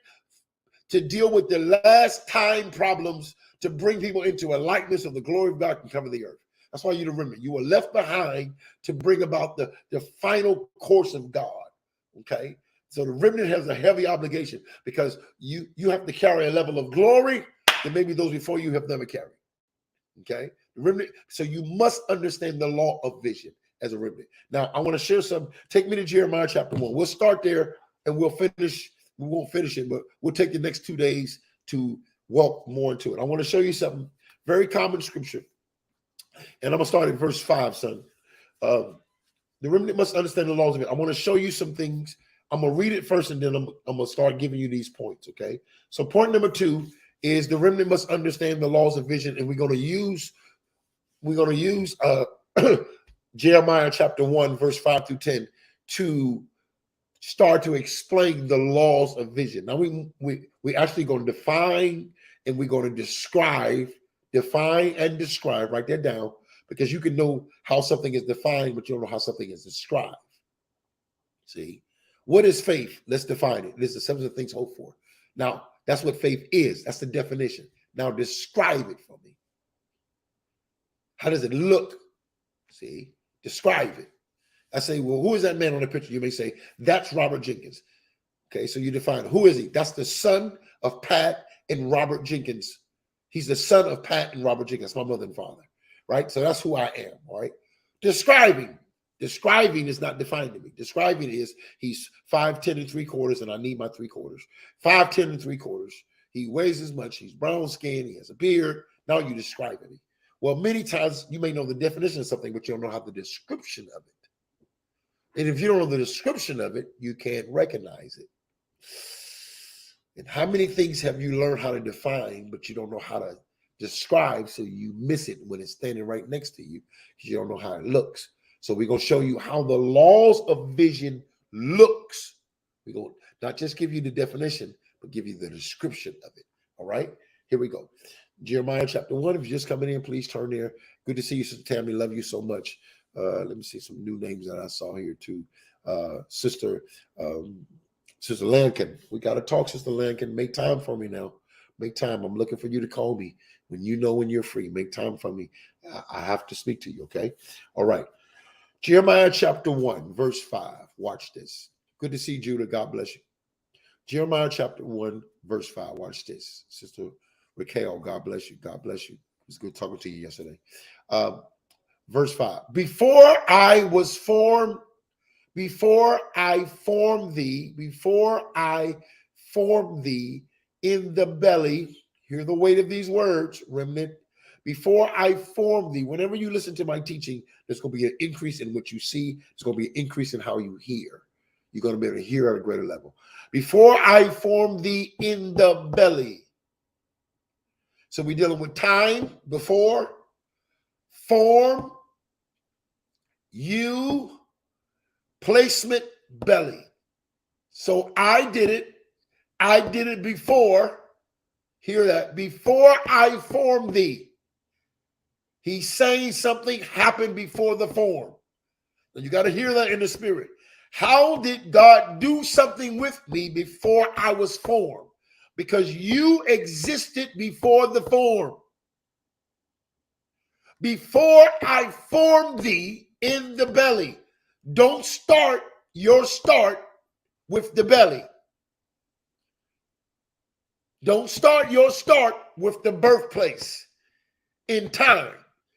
to deal with the last time problems, to bring people into a likeness of the glory of God can cover the earth. That's why you're the remnant. You were left behind to bring about the final course of God. Okay. So the remnant has a heavy obligation because you have to carry a level of glory that maybe those before you have never carried. Okay. The remnant. So you must understand the law of vision as a remnant. Now I want to share some. Take me to Jeremiah chapter 1. We'll start there and we'll finish. We won't finish it, but we'll take the next 2 days to walk more into it. I want to show you something very common scripture. And I'm going to start at verse 5, son. The remnant must understand the laws of it. I want to show you some things. I'm going to read it first, and then I'm going to start giving you these points, okay? So point number 2 is the remnant must understand the laws of vision, and we're going to use Jeremiah chapter 1, verse 5 through 10 to start to explain the laws of vision. Now we actually going to define and we're going to define and describe. Write that down, because you can know how something is defined, but you don't know how something is described. See, what is faith? Let's define it. It is the substance of things hoped for. Now, that's what faith is. That's the definition. Now describe it for me. How does it look? See, describe it. I say, well, who is that man on the picture? You may say, that's Robert Jenkins. Okay, so you define, who is he? That's the son of Pat and Robert Jenkins. He's the son of Pat and Robert Jenkins, my mother and father, right? So that's who I am, all right? Describing is not defined to me. Describing is he's 5'10" and 3/4, and I need my 3/4. 5'10" and 3/4. He weighs as much. He's brown skinned. He has a beard. Now you describe him. Well, many times you may know the definition of something, but you don't know how the description of it. And if you don't know the description of it, you can't recognize it. And how many things have you learned how to define, but you don't know how to describe, so you miss it when it's standing right next to you because you don't know how it looks. So we're going to show you how the laws of vision looks. We're going to not just give you the definition, but give you the description of it. All right, here we go. Jeremiah chapter 1. If you're just coming in, please turn there. Good to see you, Sister Tammy. Love you so much. Let me see some new names that I saw here too. Sister Lankin. We got to talk, Sister Lankin. Make time for me now. Make time. I'm looking for you to call me when you're free. Make time for me. I have to speak to you, okay? All right. Jeremiah chapter 1, verse 5. Watch this. Good to see Judah. God bless you. Jeremiah chapter 1, verse 5. Watch this. Sister Raquel, God bless you. God bless you. It was good talking to you yesterday. Verse 5. Before I formed thee in the belly, hear the weight of these words, remnant. Before I formed thee, whenever you listen to my teaching, there's going to be an increase in what you see. There's going to be an increase in how you hear. You're going to be able to hear at a greater level. Before I formed thee in the belly. So we're dealing with time, before, form, you, placement, belly. So I did it. I did it before. Hear that. Before I formed thee. He's saying something happened before the form. And you got to hear that in the spirit. How did God do something with me before I was formed? Because you existed before the form. Before I formed thee in the belly. Don't start your start with the belly. Don't start your start with the birthplace in time.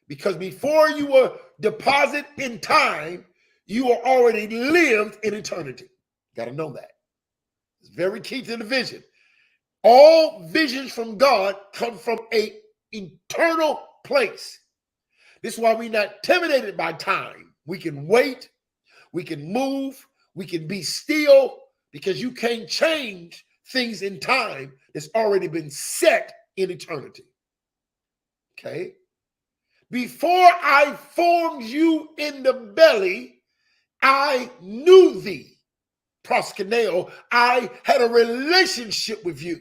Because before you were deposited in time, you were already lived in eternity. Got to know that. It's very key to the vision. All visions from God come from an eternal place. This is why we're not intimidated by time. We can wait, we can move, we can be still, because you can't change things in time that's already been set in eternity. Okay? Before I formed you in the belly, I knew thee. Proskuneo, I had a relationship with you.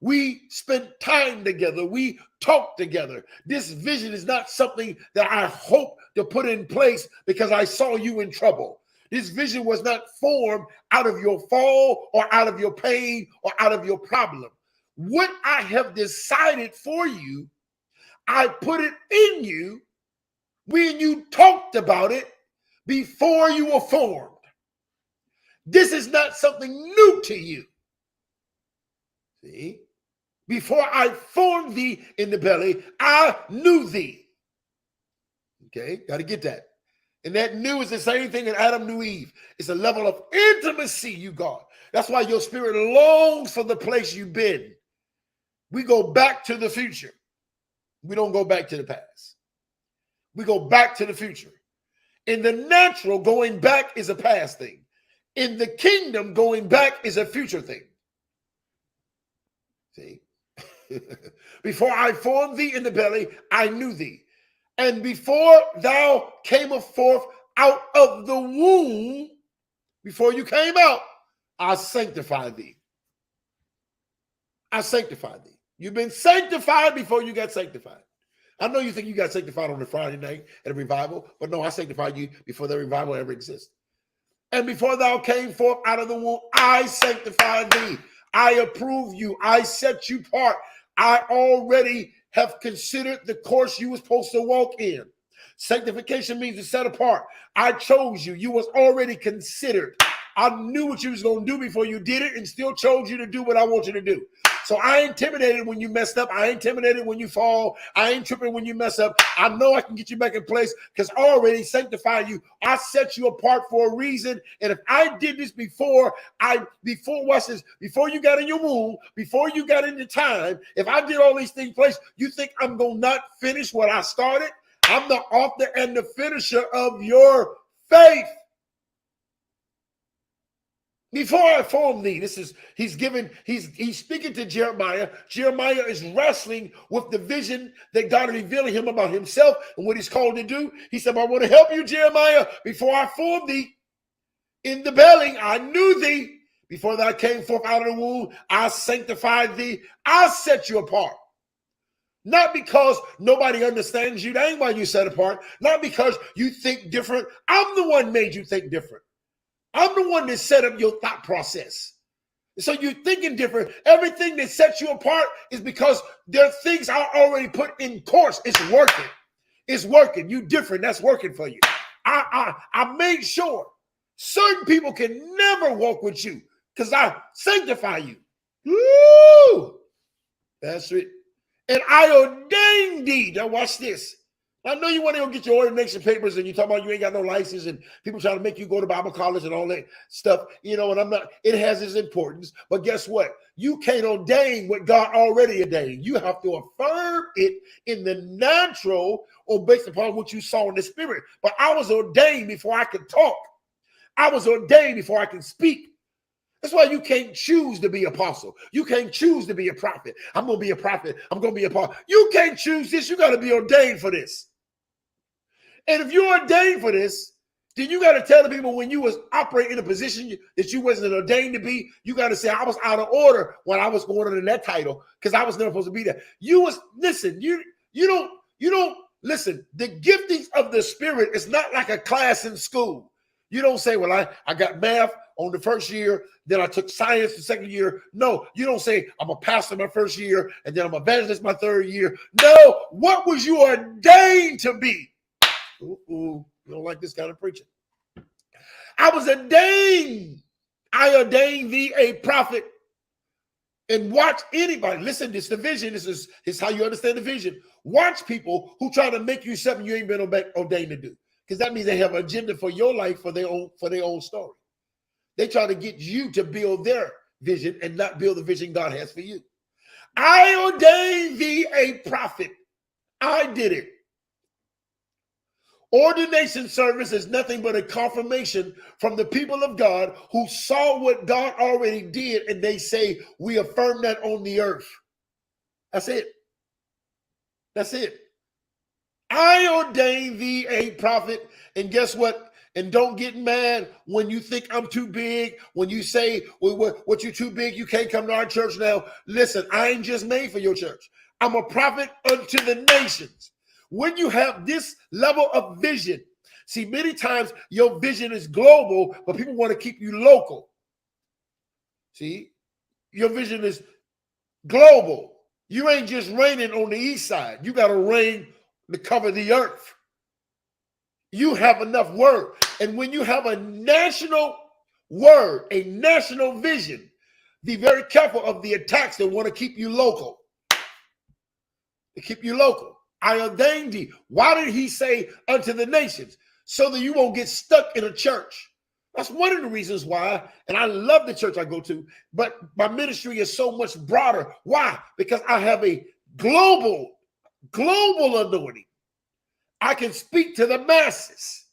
We spent time together. We talked together. This vision is not something that I hope to put in place because I saw you in trouble. This vision was not formed out of your fall or out of your pain or out of your problem. What I have decided for you, I put it in you when you talked about it before you were formed. This is not something new to you. See? Before I formed thee in the belly, I knew thee. Okay, got to get that. And that knew is the same thing that Adam knew Eve. It's a level of intimacy you got. That's why your spirit longs for the place you've been. We go back to the future. We don't go back to the past. We go back to the future. In the natural, going back is a past thing. In the kingdom, going back is a future thing. See? Before I formed thee in the belly, I knew thee. And before thou camest forth out of the womb, before you came out, I sanctified thee. I sanctified thee. You've been sanctified before you got sanctified. I know you think you got sanctified on the Friday night at a revival, but no, I sanctified you before the revival ever existed. And before thou came forth out of the womb, I sanctified thee. I approve you. I set you apart. I already have considered the course you were supposed to walk in. Sanctification means to set apart. I chose you. You was already considered. I knew what you was going to do before you did it and still chose you to do what I want you to do. So I ain't intimidated when you messed up. I ain't intimidated when you fall. I ain't tripping when you mess up. I know I can get you back in place because I already sanctified you. I set you apart for a reason. And if I did this before you got in your womb, before you got into time, if I did all these things in place, you think I'm going to not finish what I started? I'm the author and the finisher of your faith. Before I formed thee, he's speaking to Jeremiah. Jeremiah is wrestling with the vision that God is revealing him about himself and what he's called to do. He said, I want to help you, Jeremiah. Before I formed thee in the belly, I knew thee. Before thou came forth out of the womb, I sanctified thee. I set you apart. Not because nobody understands you. That ain't why you set apart. Not because you think different. I'm the one made you think different. I'm the one that set up your thought process. So you're thinking different. Everything that sets you apart is because there are things I already put in course. It's working. It's working. You different. That's working for you. I made sure certain people can never walk with you because I sanctify you. Woo! That's it. And I ordained thee. Now watch this. I know you want to go get your ordination papers and you talk about you ain't got no license and people trying to make you go to Bible college and all that stuff, and I'm not, it has its importance, but guess what? You can't ordain what God already ordained. You have to affirm it in the natural or based upon what you saw in the spirit. But I was ordained before I could talk. I was ordained before I could speak. That's why you can't choose to be apostle. You can't choose to be a prophet. I'm going to be a prophet. I'm going to be a apostle. You can't choose this. You got to be ordained for this. And if you're ordained for this, then you got to tell the people when you was operating in a position that you wasn't ordained to be, you got to say, I was out of order when I was going under that title because I was never supposed to be there. You don't listen. The giftings of the spirit is not like a class in school. You don't say, well, I got math on the first year, then I took science the second year. No, you don't say I'm a pastor my first year and then I'm an evangelist my third year. No, what was you ordained to be? You don't like this kind of preaching. I was ordained. I ordained thee a prophet. And watch anybody. Listen, this is the vision. This is how you understand the vision. Watch people who try to make you something you ain't been ordained to do. Because that means they have an agenda for your life for their own story. They try to get you to build their vision and not build the vision God has for you. I ordained thee a prophet. I did it. Ordination service is nothing but a confirmation from the people of God who saw what God already did, and they say, we affirm that on the earth. That's it. That's it. I ordained thee a prophet, and guess what? And don't get mad when you think I'm too big, when you say, well, what you're too big, you can't come to our church now. Listen, I ain't just made for your church. I'm a prophet unto the nations. When you have this level of vision, see, many times your vision is global, but people want to keep you local. See, your vision is global. You ain't just reigning on the east side. You got to reign to cover the earth. You have enough word. And when you have a national word, a national vision, be very careful of the attacks that want to keep you local. To keep you local. I ordained thee. Why did he say unto the nations? So that you won't get stuck in a church. That's one of the reasons why, and I love the church I go to, but my ministry is so much broader. Why? Because I have a global anointing. I can speak to the masses.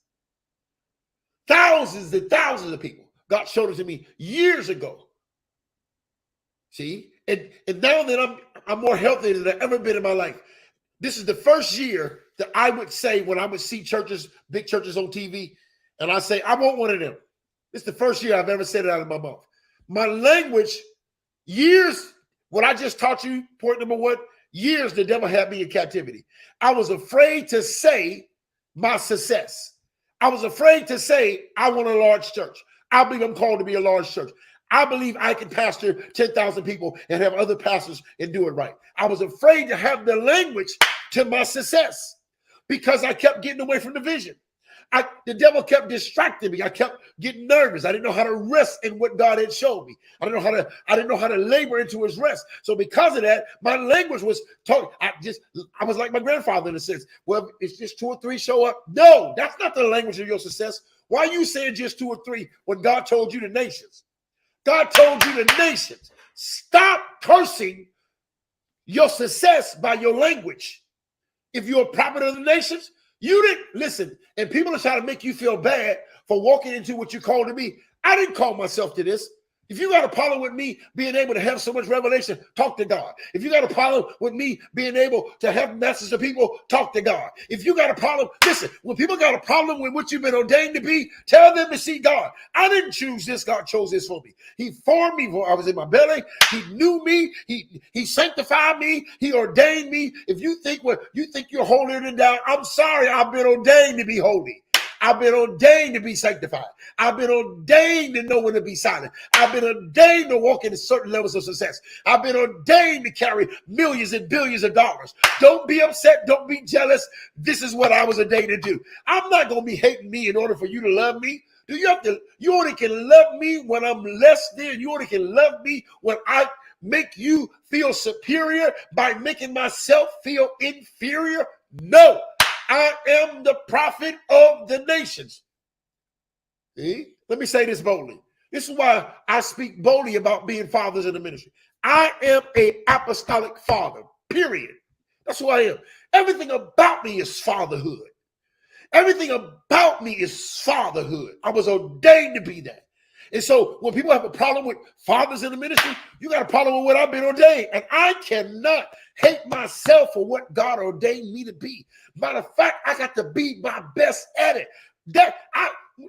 Thousands and thousands of people. God showed it to me years ago. See? And now that I'm more healthy than I've ever been in my life. This is the first year that I would say when I would see churches, big churches on TV, and I say, I want one of them. It's the first year I've ever said it out of my mouth. My language, years, what I just taught you, point number one, years the devil had me in captivity. I was afraid to say my success. I was afraid to say I want a large church. I believe I'm called to be a large church. I believe I can pastor 10,000 people and have other pastors and do it right. I was afraid to have the language to my success because I kept getting away from the vision. The devil kept distracting me. I kept getting nervous. I didn't know how to rest in what God had showed me. I didn't know how to labor into his rest. So because of that, my language was talking. I was like my grandfather in a sense. Well, it's just 2 or 3 show up. No, that's not the language of your success. Why are you saying just 2 or 3 when God told you the nations? God told you the nations. Stop cursing your success by your language. If you're a prophet of the nations, you didn't listen, and people are trying to make you feel bad for walking into what you called to be. I didn't call myself to this. If you got a problem with me being able to have so much revelation, talk to God. If you got a problem with me being able to have messages to people, talk to God. If you got a problem, listen, when people got a problem with what you've been ordained to be, tell them to see God. I didn't choose this. God chose this for me. He formed me when I was in my belly. He knew me. He sanctified me. He ordained me. If you think you're holier than thou, I'm sorry. I've been ordained to be holy. I've been ordained to be sanctified. I've been ordained to know when to be silent. I've been ordained to walk in certain levels of success. I've been ordained to carry millions and billions of dollars. Don't be upset. Don't be jealous. This is what I was ordained to do. I'm not going to be hating me in order for you to love me. You only can love me when I'm less than. You only can love me when I make you feel superior by making myself feel inferior. No. I am the prophet of the nations. See? Let me say this boldly. This is why I speak boldly about being fathers in the ministry. I am an apostolic father, period. That's who I am. Everything about me is fatherhood. Everything about me is fatherhood. I was ordained to be that. And so when people have a problem with fathers in the ministry, you got a problem with what I've been ordained. And I cannot hate myself for what God ordained me to be. Matter of fact, I got to be my best at it.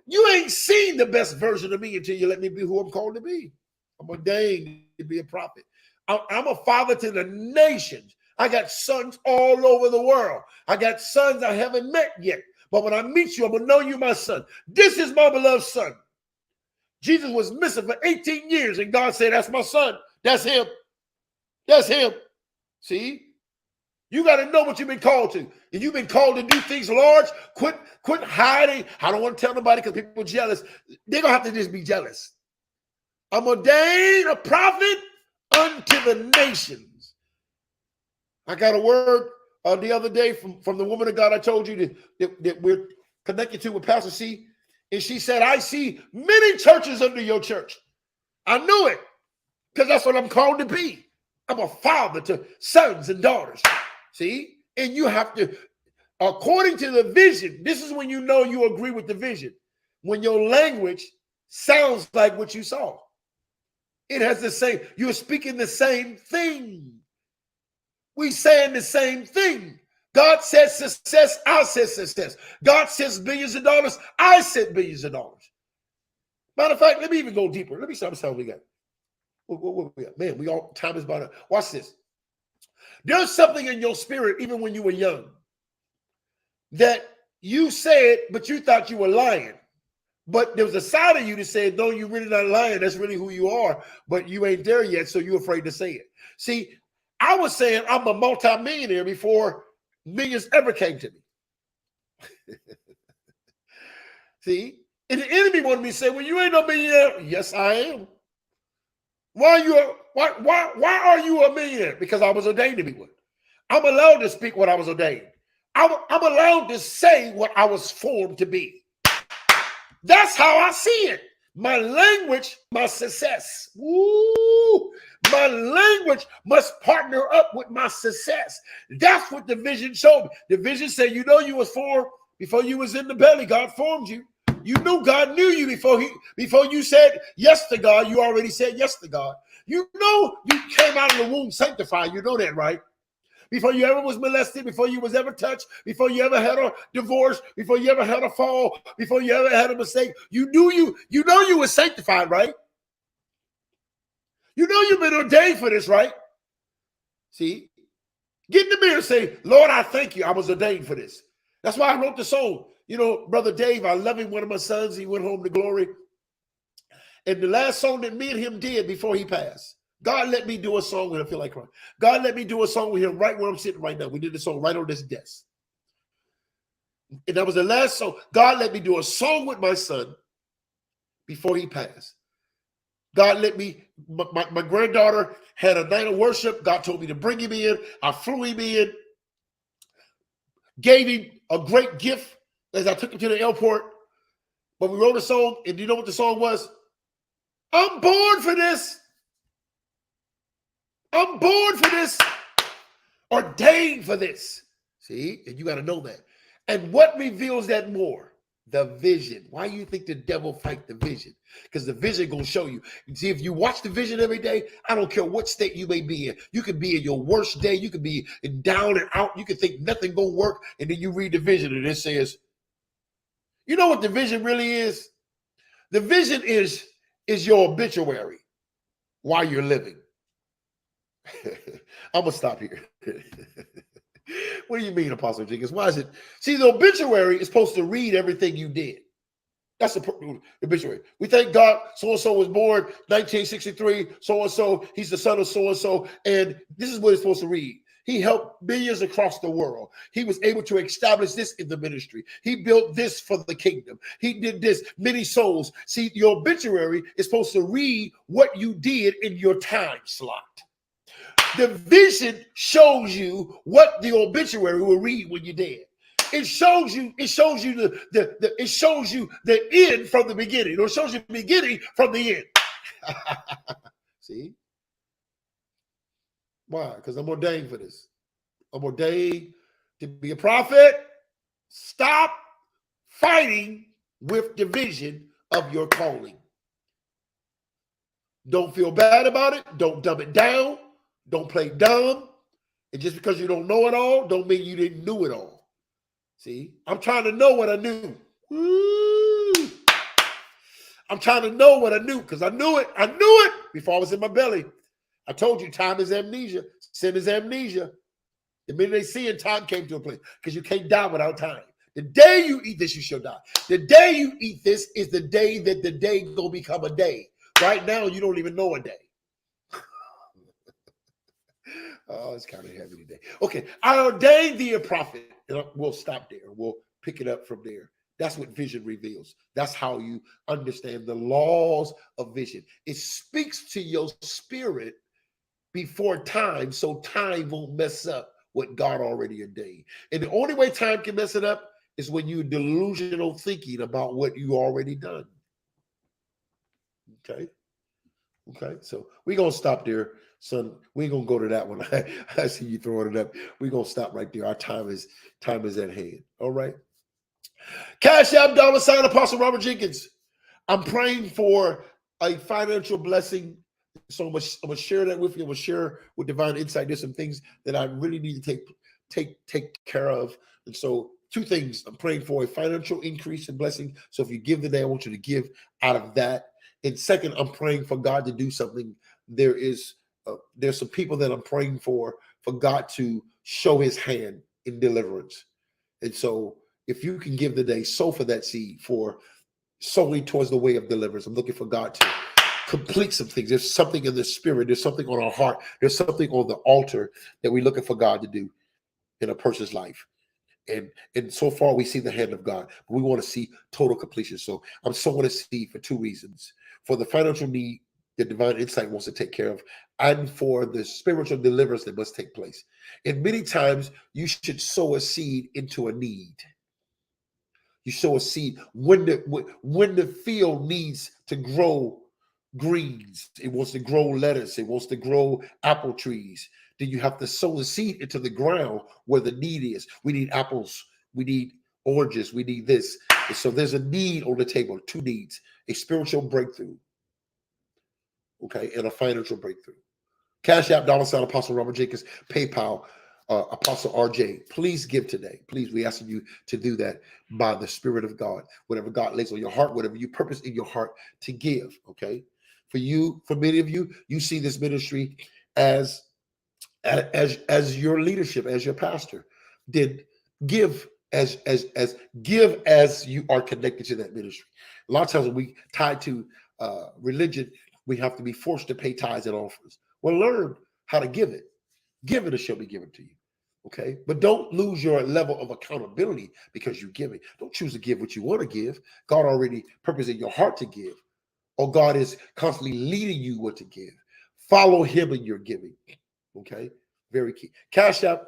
You ain't seen the best version of me until you let me be who I'm called to be. I'm ordained to be a prophet. I'm a father to the nations. I got sons all over the world. I got sons I haven't met yet. But when I meet you, I'm going to know you my son. This is my beloved son. Jesus was missing for 18 years, and God said, that's my son. That's him. That's him. See? You got to know what you've been called to. If you've been called to do things large, quit hiding. I don't want to tell nobody because people are jealous. They're going to have to just be jealous. I'm ordained a prophet unto the nations. I got a word the other day from the woman of God I told you that we're connected to with Pastor C. And she said, I see many churches under your church. I knew it because that's what I'm called to be. I'm a father to sons and daughters. See? And you have to, according to the vision, this is when you know you agree with the vision. When your language sounds like what you saw. It has the same, you're speaking the same thing. We saying the same thing. God says success, I said success. God says billions of dollars, I said billions of dollars. Matter of fact, let me even go deeper. Let me see how we got. What we got? Man, time is about to. Watch this. There's something in your spirit, even when you were young, that you said, but you thought you were lying. But there was a side of you that said, no, you're really not lying. That's really who you are, but you ain't there yet, so you're afraid to say it. See, I was saying I'm a multimillionaire before millions ever came to me. See, and the enemy wanted me to say, well, you ain't no millionaire. Yes, I am. Why are you a millionaire? Because I was ordained to be one. I'm allowed to speak what I was ordained. I'm allowed to say what I was formed to be. That's how I see it. My language, my success. Woo! My language must partner up with my success. That's what the vision showed me. The vision said, you know, you was formed before you was in the belly. God formed you. You knew God knew you before you said yes to God. You already said yes to God. You know you came out of the womb sanctified. You know that, right? Before you ever was molested, before you was ever touched, before you ever had a divorce, before you ever had a fall, before you ever had a mistake, you know you were sanctified, right? You know you've been ordained for this, right? See? Get in the mirror and say, Lord, I thank you. I was ordained for this. That's why I wrote the song. You know, Brother Dave, I love him, one of my sons. He went home to glory. And the last song that me and him did before he passed, God let me do a song with him. I feel like crying. God let me do a song with him right where I'm sitting right now. We did the song right on this desk. And that was the last song. God let me do a song with my son before he passed. God let me, my granddaughter had a night of worship. God told me to bring him in. I flew him in, gave him a great gift as I took him to the airport. But we wrote a song, and you know what the song was? I'm born for this. I'm born for this. Ordained for this. See? And you got to know that. And what reveals that more? The vision. Why do you think the devil fight the vision? Because the vision going to show you. See, if you watch the vision every day, I don't care what state you may be in. You could be in your worst day. You could be in down and out. You could think nothing going to work. And then you read the vision and it says, you know what the vision really is? The vision is your obituary while you're living. I'm going to stop here. What do you mean, Apostle Jenkins? Why is it? See, the obituary is supposed to read everything you did. That's the obituary. We thank God so-and-so was born 1963, so-and-so, he's the son of so-and-so, and this is what it's supposed to read. He helped millions across the world. He was able to establish this in the ministry. He built this for the kingdom. He did this, many souls. See, your obituary is supposed to read what you did in your time slot. The vision shows you what the obituary will read when you're dead. It shows you the end from the beginning, or it shows you the beginning from the end. See? Why? Because I'm ordained for this. I'm ordained to be a prophet. Stop fighting with the vision of your calling. Don't feel bad about it. Don't dumb it down. Don't play dumb. And just because you don't know it all, don't mean you didn't know it all. See, I'm trying to know what I knew. Woo! I'm trying to know what I knew because I knew it. I knew it before I was in my belly. I told you time is amnesia. Sin is amnesia. The minute they see it, time came to a place because you can't die without time. The day you eat this, you shall die. The day you eat this is the day that the day will become a day. Right now, you don't even know a day. Oh, it's kind of heavy today. Okay, I ordained thee a prophet. And we'll stop there. We'll pick it up from there. That's what vision reveals. That's how you understand the laws of vision. It speaks to your spirit before time, so time won't mess up what God already ordained. And the only way time can mess it up is when you're delusional thinking about what you already done. Okay? Okay, so we're going to stop there, son. We ain't going to go to that one. I see you throwing it up. We're going to stop right there. Our time is at hand. All right. Cash App, $ Apostle Robert Jenkins. I'm praying for a financial blessing. So I'm going to share that with you. I'm going to share with Divine Insight. There's some things that I really need to take care of. And so 2 things. I'm praying for a financial increase and blessing. So if you give today, I want you to give out of that. And second, I'm praying for God to do something. There's some people that I'm praying for God to show his hand in deliverance. And so if you can give today, sow for that seed, for solely towards the way of deliverance. I'm looking for God to complete some things. There's something in the spirit. There's something on our heart. There's something on the altar that we're looking for God to do in a person's life. And so far we see the hand of God, but we want to see total completion. So I'm sowing a seed for two reasons: for the financial need that Divine Insight wants to take care of, and for the spiritual deliverance that must take place. And many times you should sow a seed into a need. You sow a seed when the field needs to grow greens, it wants to grow lettuce, it wants to grow apple trees. Then you have to sow the seed into the ground where the need is. We need apples, we need oranges, we need this. And so there's a need on the table, two needs: a spiritual breakthrough, okay, and a financial breakthrough. Cash App, $ Apostle Robert Jenkins, PayPal, Apostle RJ. Please give today. Please, we asking you to do that by the Spirit of God. Whatever God lays on your heart, whatever you purpose in your heart to give, okay? For you, for many of you, you see this ministry as your leadership, as your pastor. Then give as you are connected to that ministry. A lot of times when we tie to religion, we have to be forced to pay tithes and offerings. Well, learn how to give it. Give it, it shall be given to you. Okay? But don't lose your level of accountability because you give it. Don't choose to give what you want to give. God already purposed in your heart to give. Or God is constantly leading you what to give. Follow him in your giving. Okay? Very key. Cash App,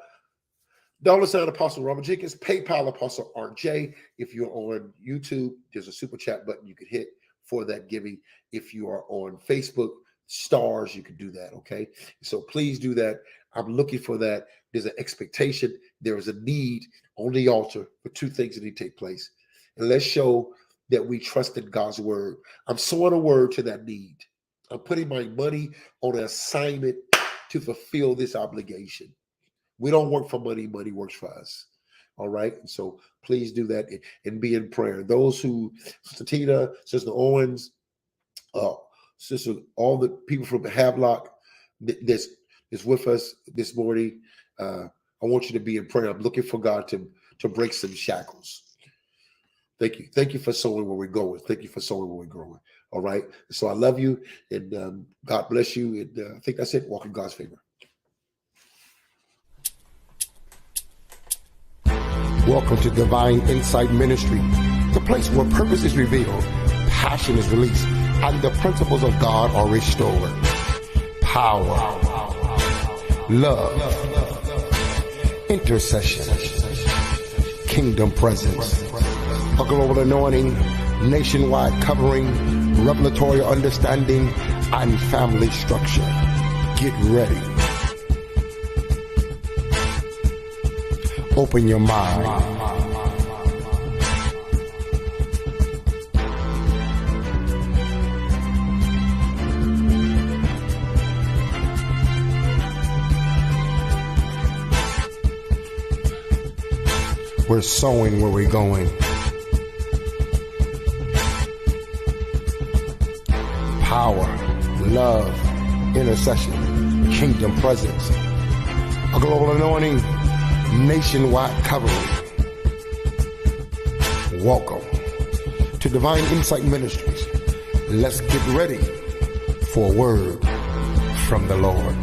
$ Apostle Robert Jenkins, PayPal Apostle RJ. If you're on YouTube, there's a super chat button you can hit for that giving. If you are on Facebook, stars, you can do that. Okay, so please do that. I'm looking for that. There's an expectation, there is a need on the altar for two things that need to take place, and let's show that we trust in God's word. I'm sowing a word to that need. I'm putting my money on an assignment to fulfill this obligation. We don't work for money, money works for us. All right, and so please do that and be in prayer. Those who, Sister Tina, Sister Owens, Sister, all the people from Havelock that's with us this morning, I want you to be in prayer. I'm looking for God to break some shackles. Thank you. Thank you for sowing where we're going. Thank you for sowing where we're growing. All right. So I love you, and God bless you. And I think that's it. Walk in God's favor. Welcome to Divine Insight Ministry, the place where purpose is revealed, passion is released, and the principles of God are restored. Power, love, intercession, kingdom presence, a global anointing, nationwide covering, revelatory understanding, and family structure. Get ready. Open your mind. We're sowing where we're going. Power, love, intercession, kingdom presence, a global anointing, nationwide covering. Welcome to Divine Insight Ministries. Let's get ready for a word from the Lord.